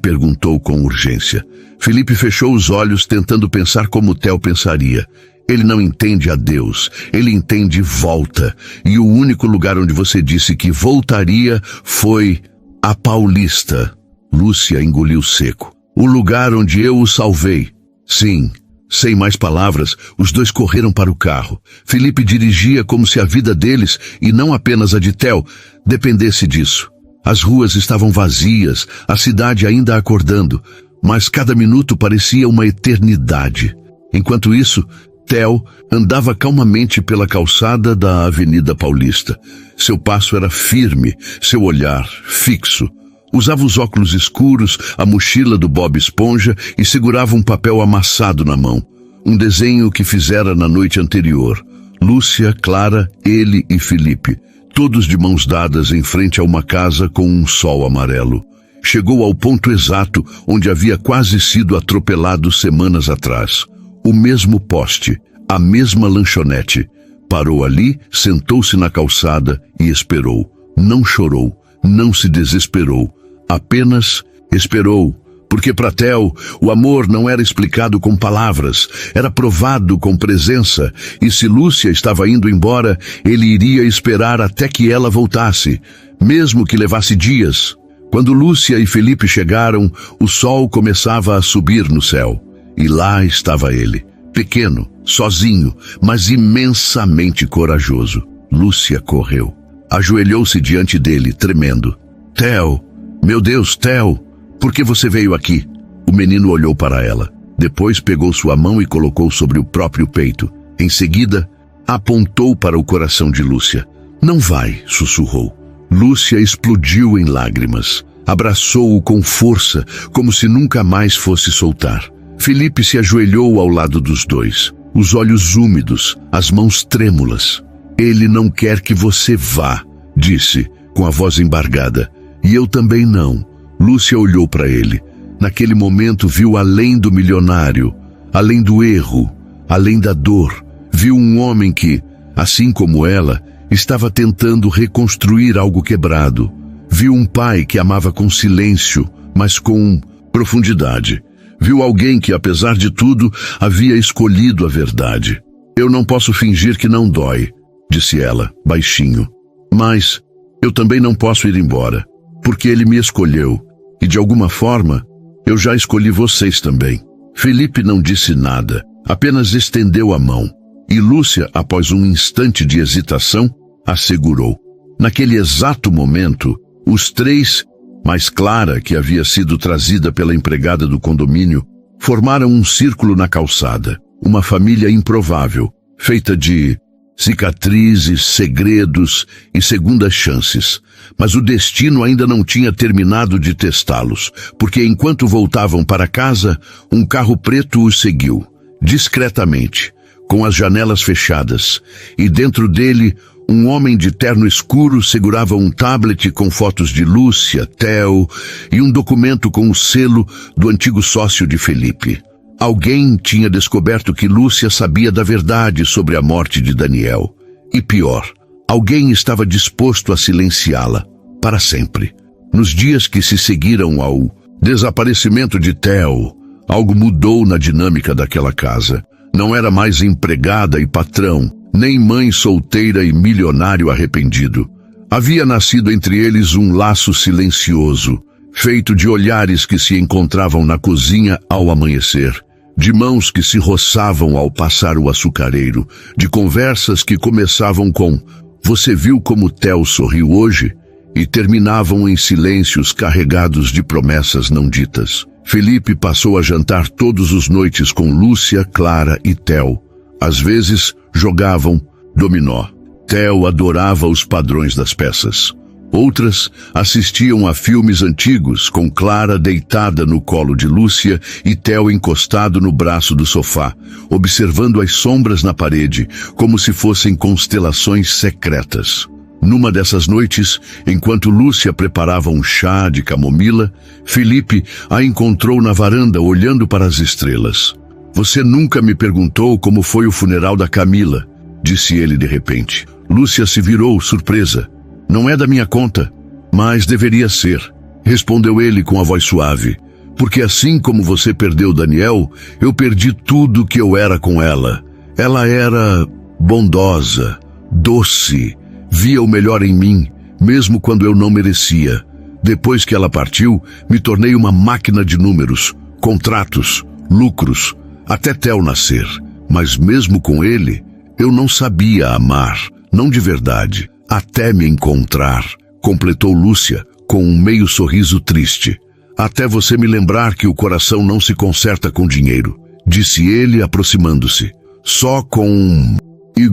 Perguntou com urgência. Felipe fechou os olhos, tentando pensar como Theo pensaria. Ele não entende a Deus. Ele entende volta. E o único lugar onde você disse que voltaria foi a Paulista. Lúcia engoliu seco. O lugar onde eu o salvei. Sim. Sem mais palavras, os dois correram para o carro. Felipe dirigia como se a vida deles, e não apenas a de Theo, dependesse disso. As ruas estavam vazias, a cidade ainda acordando, mas cada minuto parecia uma eternidade. Enquanto isso, Theo andava calmamente pela calçada da Avenida Paulista. Seu passo era firme, seu olhar fixo. Usava os óculos escuros, a mochila do Bob Esponja e segurava um papel amassado na mão. Um desenho que fizera na noite anterior. Lúcia, Clara, ele e Felipe, todos de mãos dadas em frente a uma casa com um sol amarelo. Chegou ao ponto exato onde havia quase sido atropelado semanas atrás. O mesmo poste, a mesma lanchonete. Parou ali, sentou-se na calçada e esperou. Não chorou, não se desesperou, apenas esperou. Porque para Theo, o amor não era explicado com palavras, era provado com presença, e se Lúcia estava indo embora, ele iria esperar até que ela voltasse, mesmo que levasse dias. Quando Lúcia e Felipe chegaram, o sol começava a subir no céu, e lá estava ele, pequeno, sozinho, mas imensamente corajoso. Lúcia correu, ajoelhou-se diante dele, tremendo. Theo, meu Deus, Theo! Por que você veio aqui? O menino olhou para ela. Depois pegou sua mão e colocou sobre o próprio peito. Em seguida, apontou para o coração de Lúcia. Não vai, sussurrou. Lúcia explodiu em lágrimas. Abraçou-o com força, como se nunca mais fosse soltar. Felipe se ajoelhou ao lado dos dois, os olhos úmidos, as mãos trêmulas. Ele não quer que você vá, disse, com a voz embargada. E eu também não. Lúcia olhou para ele. Naquele momento viu além do milionário, além do erro, além da dor. Viu um homem que, assim como ela, estava tentando reconstruir algo quebrado. Viu um pai que amava com silêncio, mas com profundidade. Viu alguém que, apesar de tudo, havia escolhido a verdade. Eu não posso fingir que não dói, disse ela, baixinho. Mas eu também não posso ir embora, porque ele me escolheu. E de alguma forma, eu já escolhi vocês também. Felipe não disse nada, apenas estendeu a mão. E Lúcia, após um instante de hesitação, a segurou. Naquele exato momento, os três, mais Clara, que havia sido trazida pela empregada do condomínio, formaram um círculo na calçada. Uma família improvável, feita de cicatrizes, segredos e segundas chances. Mas o destino ainda não tinha terminado de testá-los, porque enquanto voltavam para casa, um carro preto os seguiu, discretamente, com as janelas fechadas, e dentro dele, um homem de terno escuro segurava um tablet com fotos de Lúcia, Theo e um documento com o selo do antigo sócio de Felipe. Alguém tinha descoberto que Lúcia sabia da verdade sobre a morte de Daniel. E pior, alguém estava disposto a silenciá-la para sempre. Nos dias que se seguiram ao desaparecimento de Theo, algo mudou na dinâmica daquela casa. Não era mais empregada e patrão, nem mãe solteira e milionário arrependido. Havia nascido entre eles um laço silencioso, feito de olhares que se encontravam na cozinha ao amanhecer, de mãos que se roçavam ao passar o açucareiro, de conversas que começavam com "Você viu como Theo sorriu hoje?" e terminavam em silêncios carregados de promessas não ditas. Felipe passou a jantar todas as noites com Lúcia, Clara e Theo. Às vezes, jogavam dominó. Theo adorava os padrões das peças. Outras assistiam a filmes antigos, com Clara deitada no colo de Lúcia e Theo encostado no braço do sofá, observando as sombras na parede, como se fossem constelações secretas. Numa dessas noites, enquanto Lúcia preparava um chá de camomila, Felipe a encontrou na varanda olhando para as estrelas. "Você nunca me perguntou como foi o funeral da Camila", disse ele de repente. Lúcia se virou, surpresa. "Não é da minha conta, mas deveria ser", respondeu ele com a voz suave. "Porque assim como você perdeu Daniel, eu perdi tudo que eu era com ela. Ela era bondosa, doce, via o melhor em mim, mesmo quando eu não merecia. Depois que ela partiu, me tornei uma máquina de números, contratos, lucros, até Theo nascer. Mas mesmo com ele, eu não sabia amar, não de verdade, até me encontrar", completou Lúcia, com um meio sorriso triste. "Até você me lembrar que o coração não se conserta com dinheiro", disse ele, aproximando-se. "Só com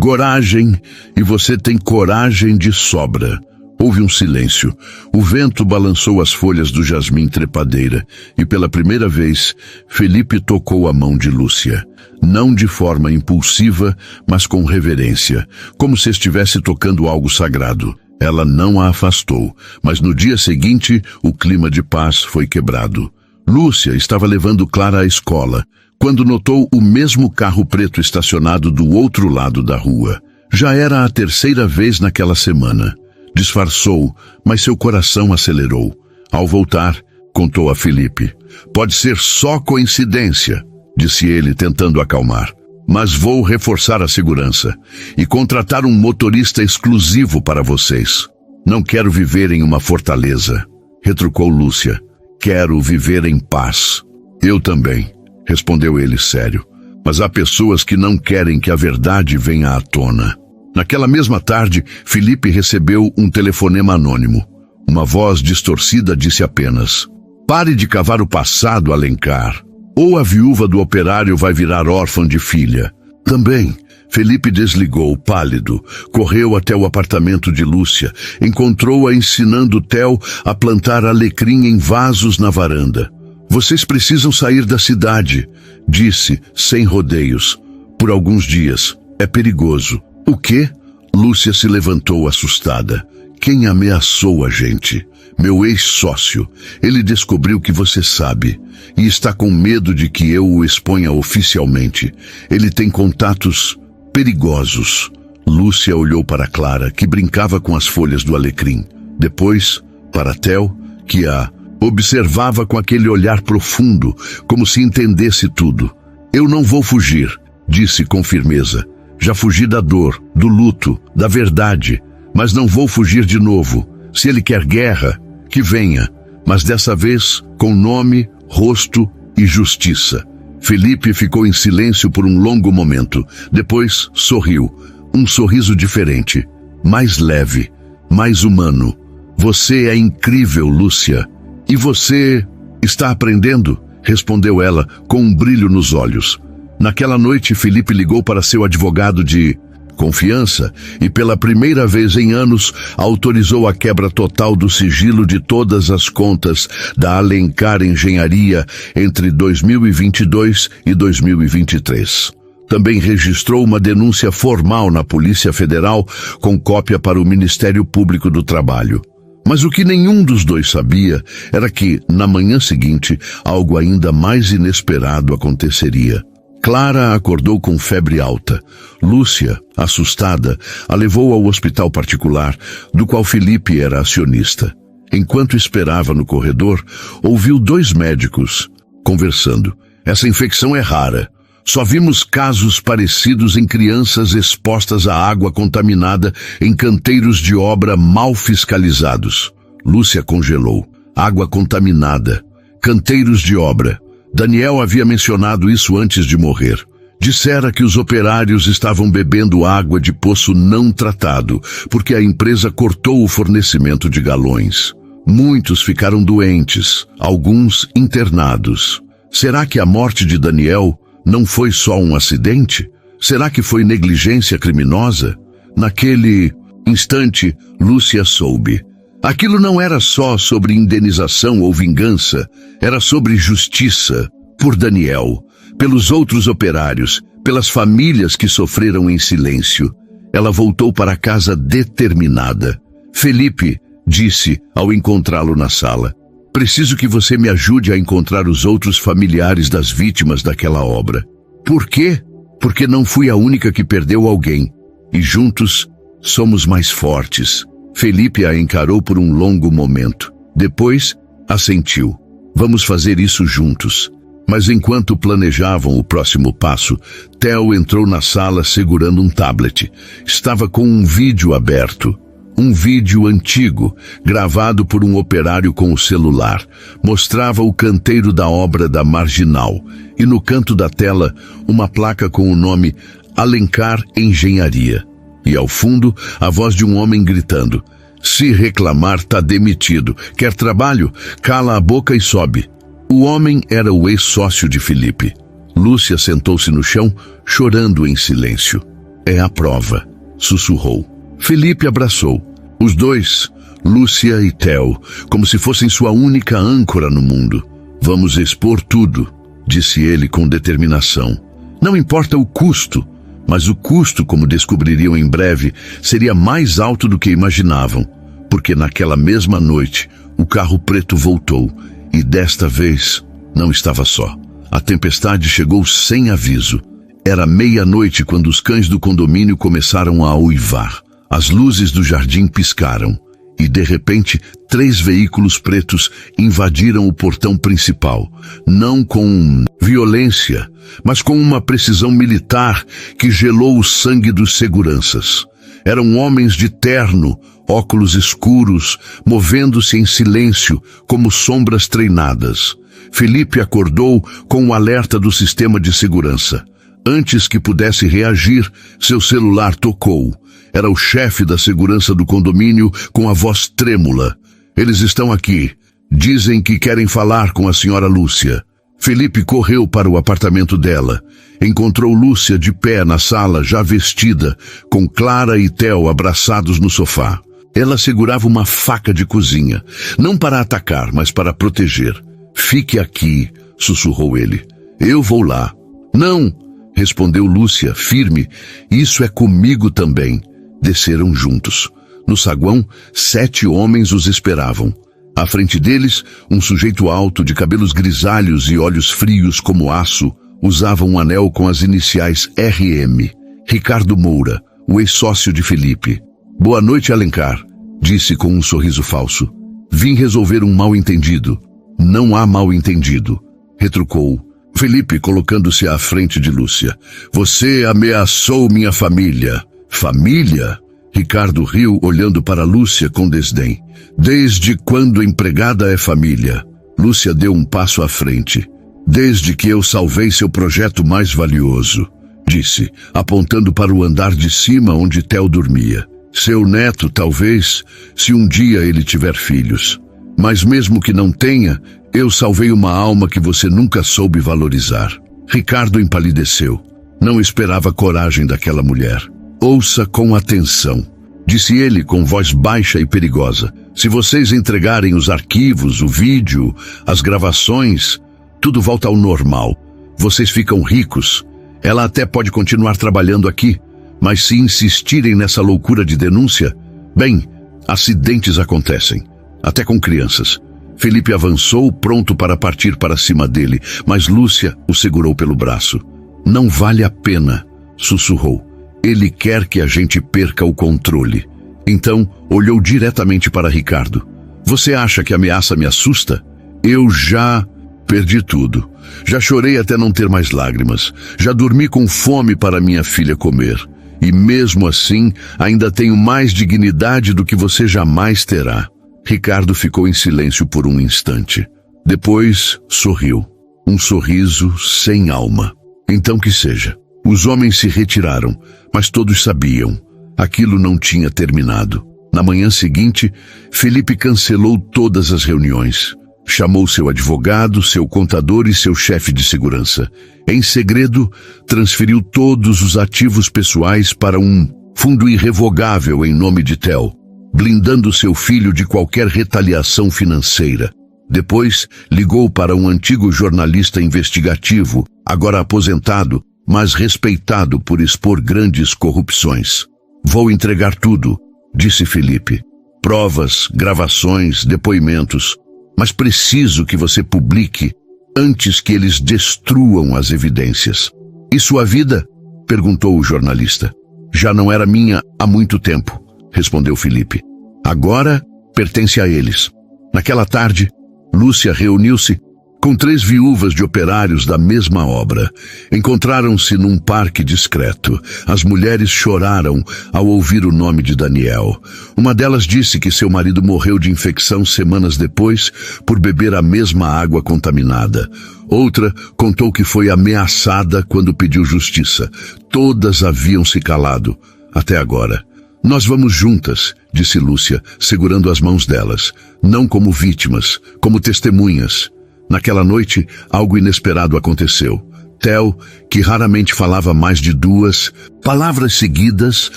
coragem, e você tem coragem de sobra." Houve um silêncio. O vento balançou as folhas do jasmim trepadeira, e pela primeira vez, Felipe tocou a mão de Lúcia. Não de forma impulsiva, mas com reverência, como se estivesse tocando algo sagrado. Ela não a afastou, mas no dia seguinte, o clima de paz foi quebrado. Lúcia estava levando Clara à escola, quando notou o mesmo carro preto estacionado do outro lado da rua. Já era a terceira vez naquela semana. Disfarçou, mas seu coração acelerou. Ao voltar, contou a Felipe. Pode ser só coincidência, disse ele, tentando acalmar. Mas vou reforçar a segurança e contratar um motorista exclusivo para vocês. Não quero viver em uma fortaleza, retrucou Lúcia. Quero viver em paz. Eu também, respondeu ele sério. Mas há pessoas que não querem que a verdade venha à tona. Naquela mesma tarde, Felipe recebeu um telefonema anônimo. Uma voz distorcida disse apenas: pare de cavar o passado, Alencar. Ou a viúva do operário vai virar órfã de filha. Também, Felipe desligou, pálido, correu até o apartamento de Lúcia, encontrou-a ensinando Theo a plantar alecrim em vasos na varanda. Vocês precisam sair da cidade, disse, sem rodeios. Por alguns dias. É perigoso. O quê? Lúcia se levantou assustada. Quem ameaçou a gente? Meu ex-sócio. Ele descobriu que você sabe e está com medo de que eu o exponha oficialmente. Ele tem contatos perigosos. Lúcia olhou para Clara, que brincava com as folhas do alecrim. Depois, para Theo, que a observava com aquele olhar profundo, como se entendesse tudo. Eu não vou fugir, disse com firmeza. Já fugi da dor, do luto, da verdade, mas não vou fugir de novo. Se ele quer guerra, que venha, mas dessa vez com nome, rosto e justiça. Felipe ficou em silêncio por um longo momento. Depois sorriu, um sorriso diferente, mais leve, mais humano. Você é incrível, Lúcia. E você está aprendendo? Respondeu ela, com um brilho nos olhos. Naquela noite, Felipe ligou para seu advogado de confiança e pela primeira vez em anos autorizou a quebra total do sigilo de todas as contas da Alencar Engenharia entre 2022 e 2023. Também registrou uma denúncia formal na Polícia Federal com cópia para o Ministério Público do Trabalho. Mas o que nenhum dos dois sabia era que, na manhã seguinte, algo ainda mais inesperado aconteceria. Clara acordou com febre alta. Lúcia, assustada, a levou ao hospital particular, do qual Felipe era acionista. Enquanto esperava no corredor, ouviu 2 médicos conversando. Essa infecção é rara. Só vimos casos parecidos em crianças expostas à água contaminada em canteiros de obra mal fiscalizados. Lúcia congelou. Água contaminada. Canteiros de obra. Daniel havia mencionado isso antes de morrer. Dissera que os operários estavam bebendo água de poço não tratado, porque a empresa cortou o fornecimento de galões. Muitos ficaram doentes, alguns internados. Será que a morte de Daniel não foi só um acidente? Será que foi negligência criminosa? Naquele instante, Lúcia soube. Aquilo não era só sobre indenização ou vingança, era sobre justiça, por Daniel, pelos outros operários, pelas famílias que sofreram em silêncio. Ela voltou para casa determinada. Felipe, disse ao encontrá-lo na sala, preciso que você me ajude a encontrar os outros familiares das vítimas daquela obra. Por quê? Porque não fui a única que perdeu alguém, e juntos somos mais fortes. Felipe a encarou por um longo momento. Depois, assentiu. Vamos fazer isso juntos. Mas enquanto planejavam o próximo passo, Theo entrou na sala segurando um tablet. Estava com um vídeo aberto. Um vídeo antigo, gravado por um operário com o celular. Mostrava o canteiro da obra da Marginal. E no canto da tela, uma placa com o nome Alencar Engenharia. E ao fundo, a voz de um homem gritando: se reclamar, tá demitido. Quer trabalho? Cala a boca e sobe. O homem era o ex-sócio de Felipe. Lúcia sentou-se no chão, chorando em silêncio. É a prova, sussurrou. Felipe abraçou. Os dois, Lúcia e Theo, como se fossem sua única âncora no mundo. Vamos expor tudo, disse ele com determinação. Não importa o custo, mas o custo, como descobririam em breve, seria mais alto do que imaginavam, porque naquela mesma noite o carro preto voltou e desta vez não estava só. A tempestade chegou sem aviso. Era meia-noite quando os cães do condomínio começaram a uivar. As luzes do jardim piscaram e, de repente, 3 veículos pretos invadiram o portão principal, não com violência, mas com uma precisão militar que gelou o sangue dos seguranças. Eram homens de terno, óculos escuros, movendo-se em silêncio, como sombras treinadas. Felipe acordou com o alerta do sistema de segurança. Antes que pudesse reagir, seu celular tocou. Era o chefe da segurança do condomínio com a voz trêmula. Eles estão aqui. Dizem que querem falar com a senhora Lúcia. Felipe correu para o apartamento dela. Encontrou Lúcia de pé na sala, já vestida, com Clara e Theo abraçados no sofá. Ela segurava uma faca de cozinha, não para atacar, mas para proteger. Fique aqui, sussurrou ele. Eu vou lá. Não, respondeu Lúcia, firme. Isso é comigo também. Desceram juntos. No saguão, 7 homens os esperavam. À frente deles, um sujeito alto, de cabelos grisalhos e olhos frios como aço, usava um anel com as iniciais RM. Ricardo Moura, o ex-sócio de Felipe. Boa noite, Alencar, disse com um sorriso falso. Vim resolver um mal-entendido. Não há mal-entendido, retrucou Felipe, colocando-se à frente de Lúcia. Você ameaçou minha família. Família? Ricardo riu, olhando para Lúcia com desdém. Desde quando empregada é família? Lúcia deu um passo à frente. Desde que eu salvei seu projeto mais valioso, disse, apontando para o andar de cima onde Theo dormia. Seu neto, talvez, se um dia ele tiver filhos. Mas mesmo que não tenha, eu salvei uma alma que você nunca soube valorizar. Ricardo empalideceu. Não esperava a coragem daquela mulher. Ouça com atenção, disse ele com voz baixa e perigosa. Se vocês entregarem os arquivos, o vídeo, as gravações, tudo volta ao normal. Vocês ficam ricos. Ela até pode continuar trabalhando aqui, mas se insistirem nessa loucura de denúncia, bem, acidentes acontecem, até com crianças. Felipe avançou, pronto para partir para cima dele, mas Lúcia o segurou pelo braço. Não vale a pena, sussurrou. Ele quer que a gente perca o controle. Então, olhou diretamente para Ricardo. Você acha que a ameaça me assusta? Eu já perdi tudo. Já chorei até não ter mais lágrimas. Já dormi com fome para minha filha comer. E mesmo assim, ainda tenho mais dignidade do que você jamais terá. Ricardo ficou em silêncio por um instante. Depois, sorriu. Um sorriso sem alma. Então que seja. Os homens se retiraram, mas todos sabiam. Aquilo não tinha terminado. Na manhã seguinte, Felipe cancelou todas as reuniões. Chamou seu advogado, seu contador e seu chefe de segurança. Em segredo, transferiu todos os ativos pessoais para um fundo irrevogável em nome de Theo, blindando seu filho de qualquer retaliação financeira. Depois, ligou para um antigo jornalista investigativo, agora aposentado, mas respeitado por expor grandes corrupções. Vou entregar tudo, disse Felipe. Provas, gravações, depoimentos. Mas preciso que você publique antes que eles destruam as evidências. E sua vida? Perguntou o jornalista. Já não era minha há muito tempo, respondeu Felipe. Agora pertence a eles. Naquela tarde, Lúcia reuniu-se com 3 viúvas de operários da mesma obra. Encontraram-se num parque discreto. As mulheres choraram ao ouvir o nome de Daniel. Uma delas disse que seu marido morreu de infecção semanas depois por beber a mesma água contaminada. Outra contou que foi ameaçada quando pediu justiça. Todas haviam se calado, até agora. Nós vamos juntas, disse Lúcia, segurando as mãos delas. Não como vítimas, como testemunhas. Naquela noite, algo inesperado aconteceu. Theo, que raramente falava mais de 2 palavras seguidas,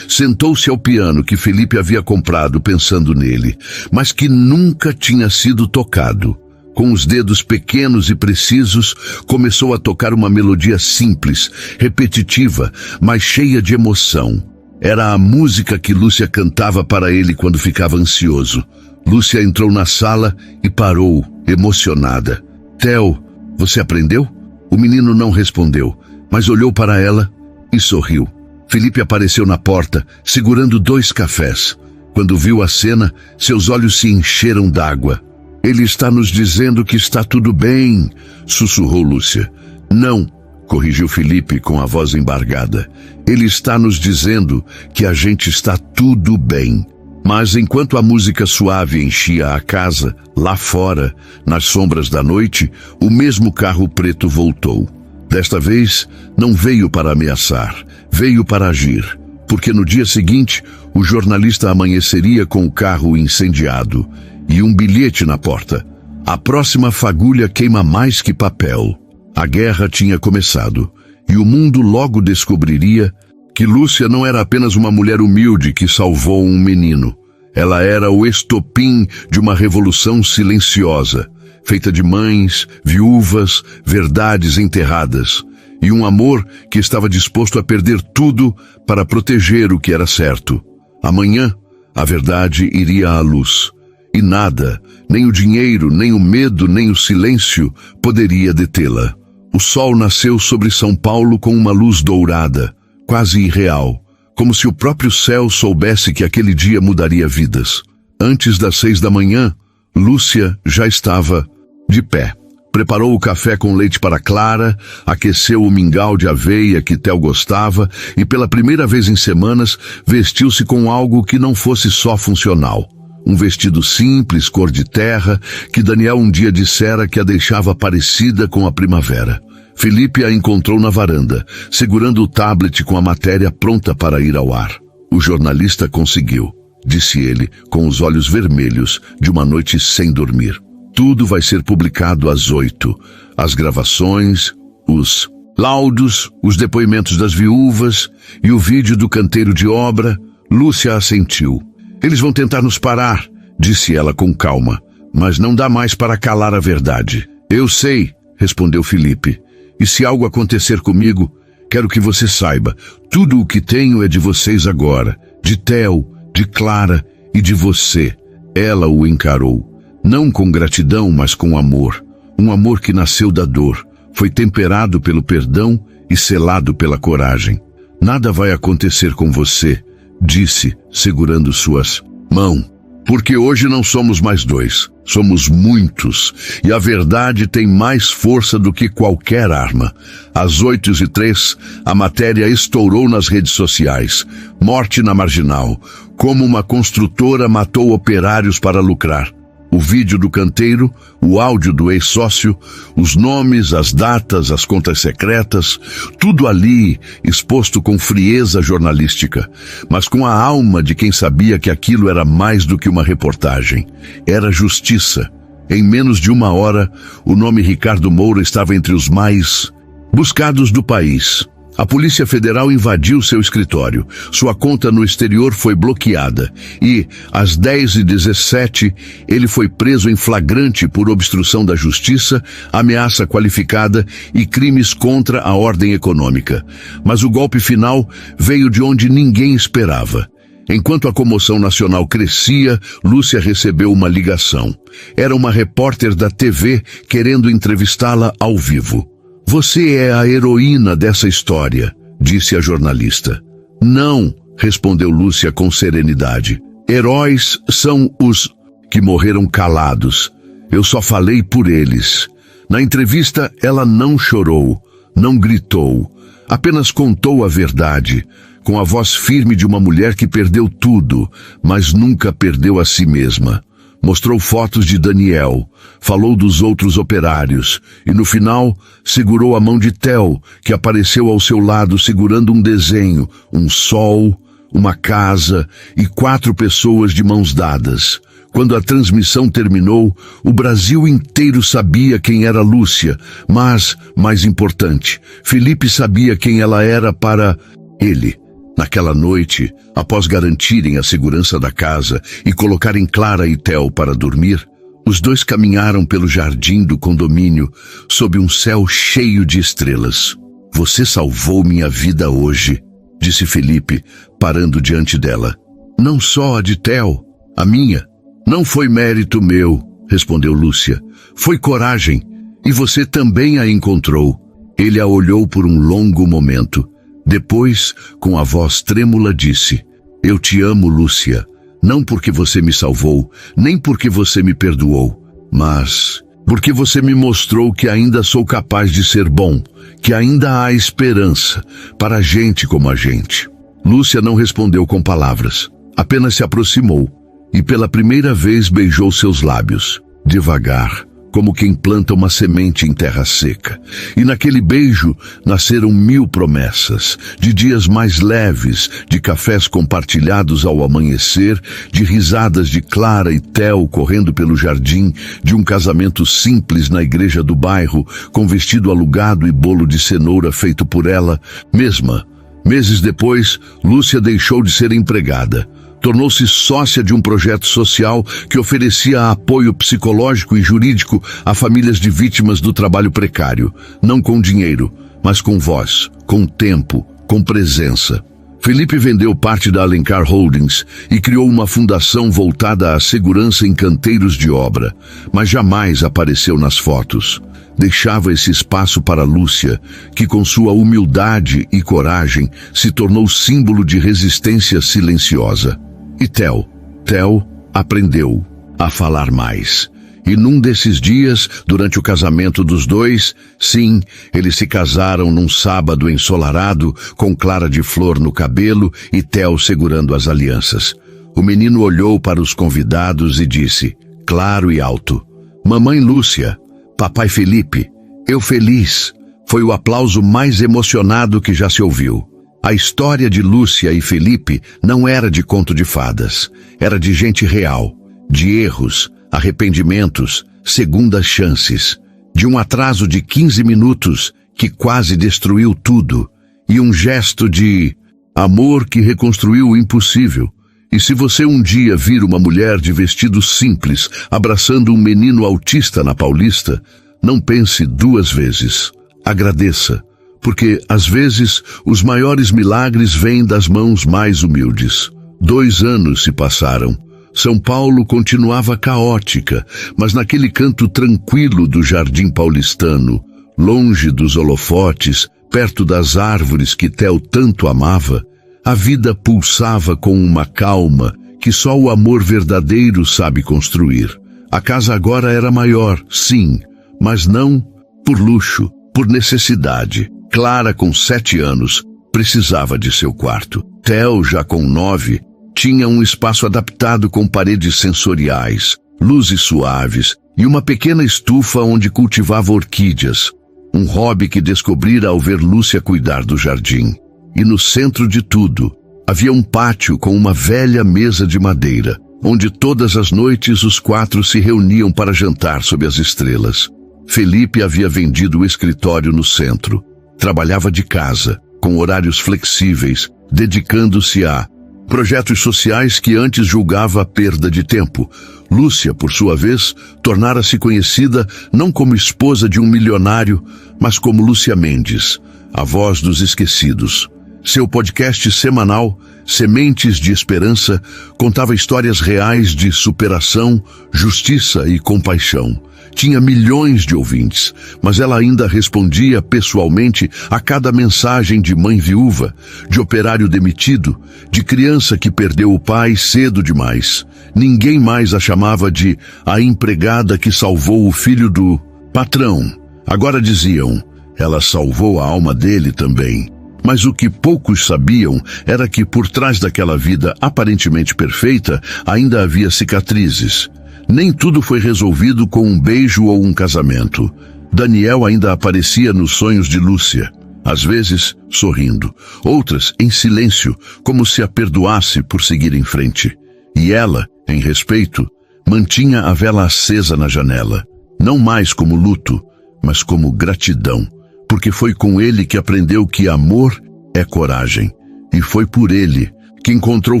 sentou-se ao piano que Felipe havia comprado pensando nele, mas que nunca tinha sido tocado. Com os dedos pequenos e precisos, começou a tocar uma melodia simples, repetitiva, mas cheia de emoção. Era a música que Lúcia cantava para ele quando ficava ansioso. Lúcia entrou na sala e parou, emocionada. Theo, você aprendeu? O menino não respondeu, mas olhou para ela e sorriu. Felipe apareceu na porta, segurando 2 cafés. Quando viu a cena, seus olhos se encheram d'água. Ele está nos dizendo que está tudo bem, sussurrou Lúcia. Não, corrigiu Felipe com a voz embargada. Ele está nos dizendo que a gente está tudo bem. Mas enquanto a música suave enchia a casa, lá fora, nas sombras da noite, o mesmo carro preto voltou. Desta vez, não veio para ameaçar, veio para agir. Porque no dia seguinte, o jornalista amanheceria com o carro incendiado e um bilhete na porta. A próxima fagulha queima mais que papel. A guerra tinha começado, e o mundo logo descobriria que Lúcia não era apenas uma mulher humilde que salvou um menino. Ela era o estopim de uma revolução silenciosa, feita de mães, viúvas, verdades enterradas, e um amor que estava disposto a perder tudo para proteger o que era certo. Amanhã, a verdade iria à luz, e nada, nem o dinheiro, nem o medo, nem o silêncio, poderia detê-la. O sol nasceu sobre São Paulo com uma luz dourada, quase irreal, como se o próprio céu soubesse que aquele dia mudaria vidas. Antes das 6 da manhã, Lúcia já estava de pé. Preparou o café com leite para Clara, aqueceu o mingau de aveia que Theo gostava e pela primeira vez em semanas vestiu-se com algo que não fosse só funcional. Um vestido simples, cor de terra, que Daniel um dia dissera que a deixava parecida com a primavera. Felipe a encontrou na varanda, segurando o tablet com a matéria pronta para ir ao ar. O jornalista conseguiu, disse ele, com os olhos vermelhos de uma noite sem dormir. Tudo vai ser publicado às 8. As gravações, os laudos, os depoimentos das viúvas e o vídeo do canteiro de obra. Lúcia assentiu. Eles vão tentar nos parar, disse ela com calma, mas não dá mais para calar a verdade. Eu sei, respondeu Felipe. E se algo acontecer comigo, quero que você saiba, tudo o que tenho é de vocês agora, de Theo, de Clara e de você. Ela o encarou, não com gratidão, mas com amor. Um amor que nasceu da dor, foi temperado pelo perdão e selado pela coragem. Nada vai acontecer com você, disse, segurando suas mãos. Porque hoje não somos mais 2, somos muitos, e a verdade tem mais força do que qualquer arma. Às 8h03, a matéria estourou nas redes sociais. Morte na Marginal. Como uma construtora matou operários para lucrar. O vídeo do canteiro, o áudio do ex-sócio, os nomes, as datas, as contas secretas, tudo ali exposto com frieza jornalística, mas com a alma de quem sabia que aquilo era mais do que uma reportagem. Era justiça. Em menos de 1 hora, o nome Ricardo Moura estava entre os mais buscados do país. A Polícia Federal invadiu seu escritório. Sua conta no exterior foi bloqueada e, às 10h17, ele foi preso em flagrante por obstrução da justiça, ameaça qualificada e crimes contra a ordem econômica. Mas o golpe final veio de onde ninguém esperava. Enquanto a comoção nacional crescia, Lúcia recebeu uma ligação. Era uma repórter da TV querendo entrevistá-la ao vivo. Você é a heroína dessa história, disse a jornalista. Não, respondeu Lúcia com serenidade. Heróis são os que morreram calados. Eu só falei por eles. Na entrevista, ela não chorou, não gritou, apenas contou a verdade, com a voz firme de uma mulher que perdeu tudo, mas nunca perdeu a si mesma. Mostrou fotos de Daniel, falou dos outros operários e, no final, segurou a mão de Theo, que apareceu ao seu lado segurando um desenho, um sol, uma casa e 4 pessoas de mãos dadas. Quando a transmissão terminou, o Brasil inteiro sabia quem era Lúcia, mas, mais importante, Felipe sabia quem ela era para ele. Naquela noite, após garantirem a segurança da casa e colocarem Clara e Theo para dormir, os 2 caminharam pelo jardim do condomínio sob um céu cheio de estrelas. Você salvou minha vida hoje, disse Felipe, parando diante dela. Não só a de Theo, a minha. Não foi mérito meu, respondeu Lúcia. Foi coragem, e você também a encontrou. Ele a olhou por um longo momento. Depois, com a voz trêmula, disse: Eu te amo, Lúcia, não porque você me salvou, nem porque você me perdoou, mas porque você me mostrou que ainda sou capaz de ser bom, que ainda há esperança para gente como a gente. Lúcia não respondeu com palavras, apenas se aproximou e pela primeira vez beijou seus lábios, devagar, como quem planta uma semente em terra seca. E naquele beijo nasceram 1000 promessas, de dias mais leves, de cafés compartilhados ao amanhecer, de risadas de Clara e Theo correndo pelo jardim, de um casamento simples na igreja do bairro, com vestido alugado e bolo de cenoura feito por ela mesma. Meses depois, Lúcia deixou de ser empregada. Tornou-se sócia de um projeto social que oferecia apoio psicológico e jurídico a famílias de vítimas do trabalho precário, não com dinheiro, mas com voz, com tempo, com presença. Felipe vendeu parte da Alencar Holdings e criou uma fundação voltada à segurança em canteiros de obra, mas jamais apareceu nas fotos. Deixava esse espaço para Lúcia, que com sua humildade e coragem se tornou símbolo de resistência silenciosa. E Theo aprendeu a falar mais. E num desses dias, durante o casamento dos dois, sim, eles se casaram num sábado ensolarado, com Clara de flor no cabelo e Theo segurando as alianças. O menino olhou para os convidados e disse, claro e alto: Mamãe Lúcia, Papai Felipe, eu feliz. Foi o aplauso mais emocionado que já se ouviu. A história de Lúcia e Felipe não era de conto de fadas. Era de gente real, de erros, arrependimentos, segundas chances, de um atraso de 15 minutos que quase destruiu tudo, e um gesto de amor que reconstruiu o impossível. E se você um dia vir uma mulher de vestido simples abraçando um menino autista na Paulista, não pense 2 vezes. Agradeça. Porque, às vezes, os maiores milagres vêm das mãos mais humildes. 2 anos se passaram. São Paulo continuava caótica, mas naquele canto tranquilo do jardim paulistano, longe dos holofotes, perto das árvores que Theo tanto amava, a vida pulsava com uma calma que só o amor verdadeiro sabe construir. A casa agora era maior, sim, mas não por luxo, por necessidade. Clara, com 7 anos, precisava de seu quarto. Theo, já com 9, tinha um espaço adaptado com paredes sensoriais, luzes suaves e uma pequena estufa onde cultivava orquídeas, um hobby que descobrira ao ver Lúcia cuidar do jardim. E no centro de tudo, havia um pátio com uma velha mesa de madeira, onde todas as noites os 4 se reuniam para jantar sob as estrelas. Felipe havia vendido o escritório no centro. Trabalhava de casa, com horários flexíveis, dedicando-se a projetos sociais que antes julgava a perda de tempo. Lúcia, por sua vez, tornara-se conhecida não como esposa de um milionário, mas como Lúcia Mendes, a voz dos esquecidos. Seu podcast semanal, Sementes de Esperança, contava histórias reais de superação, justiça e compaixão. Tinha milhões de ouvintes, mas ela ainda respondia pessoalmente a cada mensagem de mãe viúva, de operário demitido, de criança que perdeu o pai cedo demais. Ninguém mais a chamava de a empregada que salvou o filho do patrão. Agora diziam, ela salvou a alma dele também. Mas o que poucos sabiam era que por trás daquela vida aparentemente perfeita ainda havia cicatrizes. Nem tudo foi resolvido com um beijo ou um casamento. Daniel ainda aparecia nos sonhos de Lúcia, às vezes sorrindo, outras em silêncio, como se a perdoasse por seguir em frente. E ela, em respeito, mantinha a vela acesa na janela, não mais como luto, mas como gratidão, porque foi com ele que aprendeu que amor é coragem, e foi por ele que encontrou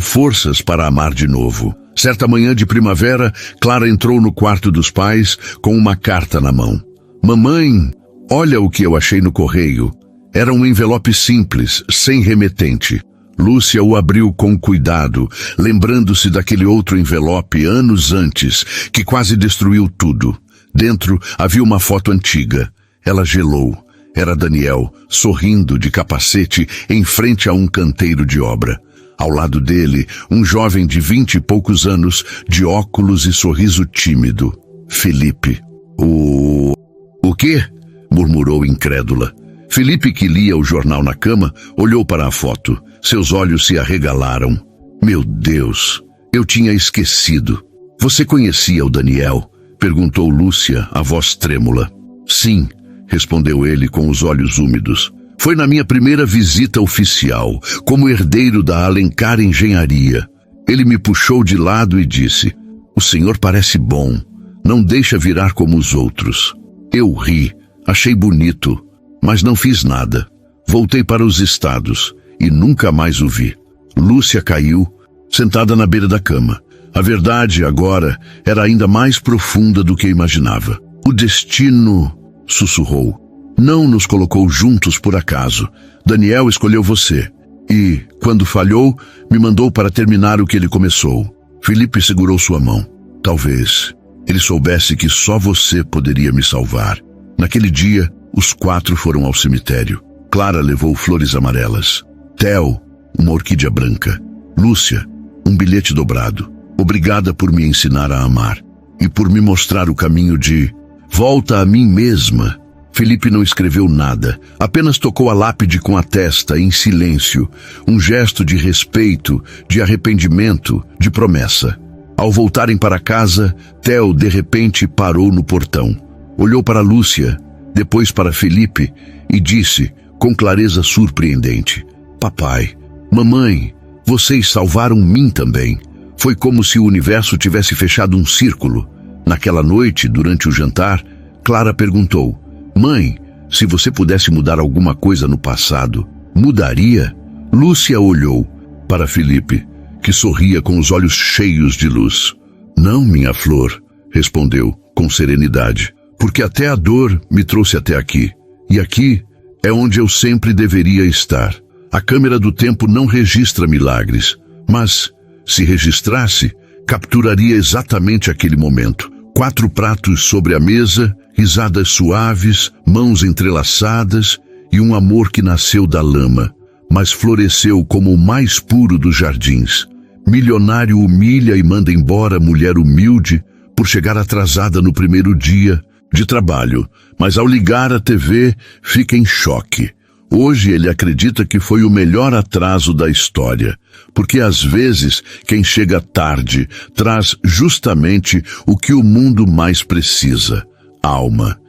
forças para amar de novo. Certa manhã de primavera, Clara entrou no quarto dos pais com uma carta na mão. Mamãe, olha o que eu achei no correio. Era um envelope simples, sem remetente. Lúcia o abriu com cuidado, lembrando-se daquele outro envelope anos antes, que quase destruiu tudo. Dentro havia uma foto antiga. Ela gelou. Era Daniel, sorrindo de capacete em frente a um canteiro de obra. Ao lado dele, um jovem de 20 e poucos anos, de óculos e sorriso tímido. Felipe. O quê? Murmurou incrédula. Felipe, que lia o jornal na cama, olhou para a foto. Seus olhos se arregalaram. Meu Deus, eu tinha esquecido. Você conhecia o Daniel? Perguntou Lúcia, a voz trêmula. Sim, respondeu ele com os olhos úmidos. Foi na minha primeira visita oficial, como herdeiro da Alencar Engenharia. Ele me puxou de lado e disse: "O senhor parece bom. Não deixa virar como os outros." Eu ri, achei bonito, mas não fiz nada. Voltei para os Estados e nunca mais o vi. Lúcia caiu, sentada na beira da cama. A verdade, agora, era ainda mais profunda do que imaginava. O destino, sussurrou, não nos colocou juntos por acaso. Daniel escolheu você. E, quando falhou, me mandou para terminar o que ele começou. Felipe segurou sua mão. Talvez ele soubesse que só você poderia me salvar. Naquele dia, os 4 foram ao cemitério. Clara levou flores amarelas. Theo, uma orquídea branca. Lúcia, um bilhete dobrado. Obrigada por me ensinar a amar e por me mostrar o caminho de volta a mim mesma. Felipe não escreveu nada, apenas tocou a lápide com a testa, em silêncio, um gesto de respeito, de arrependimento, de promessa. Ao voltarem para casa, Theo de repente parou no portão. Olhou para Lúcia, depois para Felipe e disse, com clareza surpreendente: "Papai, mamãe, vocês salvaram mim também." Foi como se o universo tivesse fechado um círculo. Naquela noite, durante o jantar, Clara perguntou: "Mãe, se você pudesse mudar alguma coisa no passado, mudaria?" Lúcia olhou para Felipe, que sorria com os olhos cheios de luz. "Não, minha flor", respondeu com serenidade, "porque até a dor me trouxe até aqui. E aqui é onde eu sempre deveria estar. A câmera do tempo não registra milagres, mas, se registrasse, capturaria exatamente aquele momento. 4 pratos sobre a mesa, risadas suaves, mãos entrelaçadas e um amor que nasceu da lama, mas floresceu como o mais puro dos jardins. Milionário humilha e manda embora mulher humilde por chegar atrasada no primeiro dia de trabalho, mas ao ligar a TV fica em choque. Hoje ele acredita que foi o melhor atraso da história, porque às vezes quem chega tarde traz justamente o que o mundo mais precisa: alma.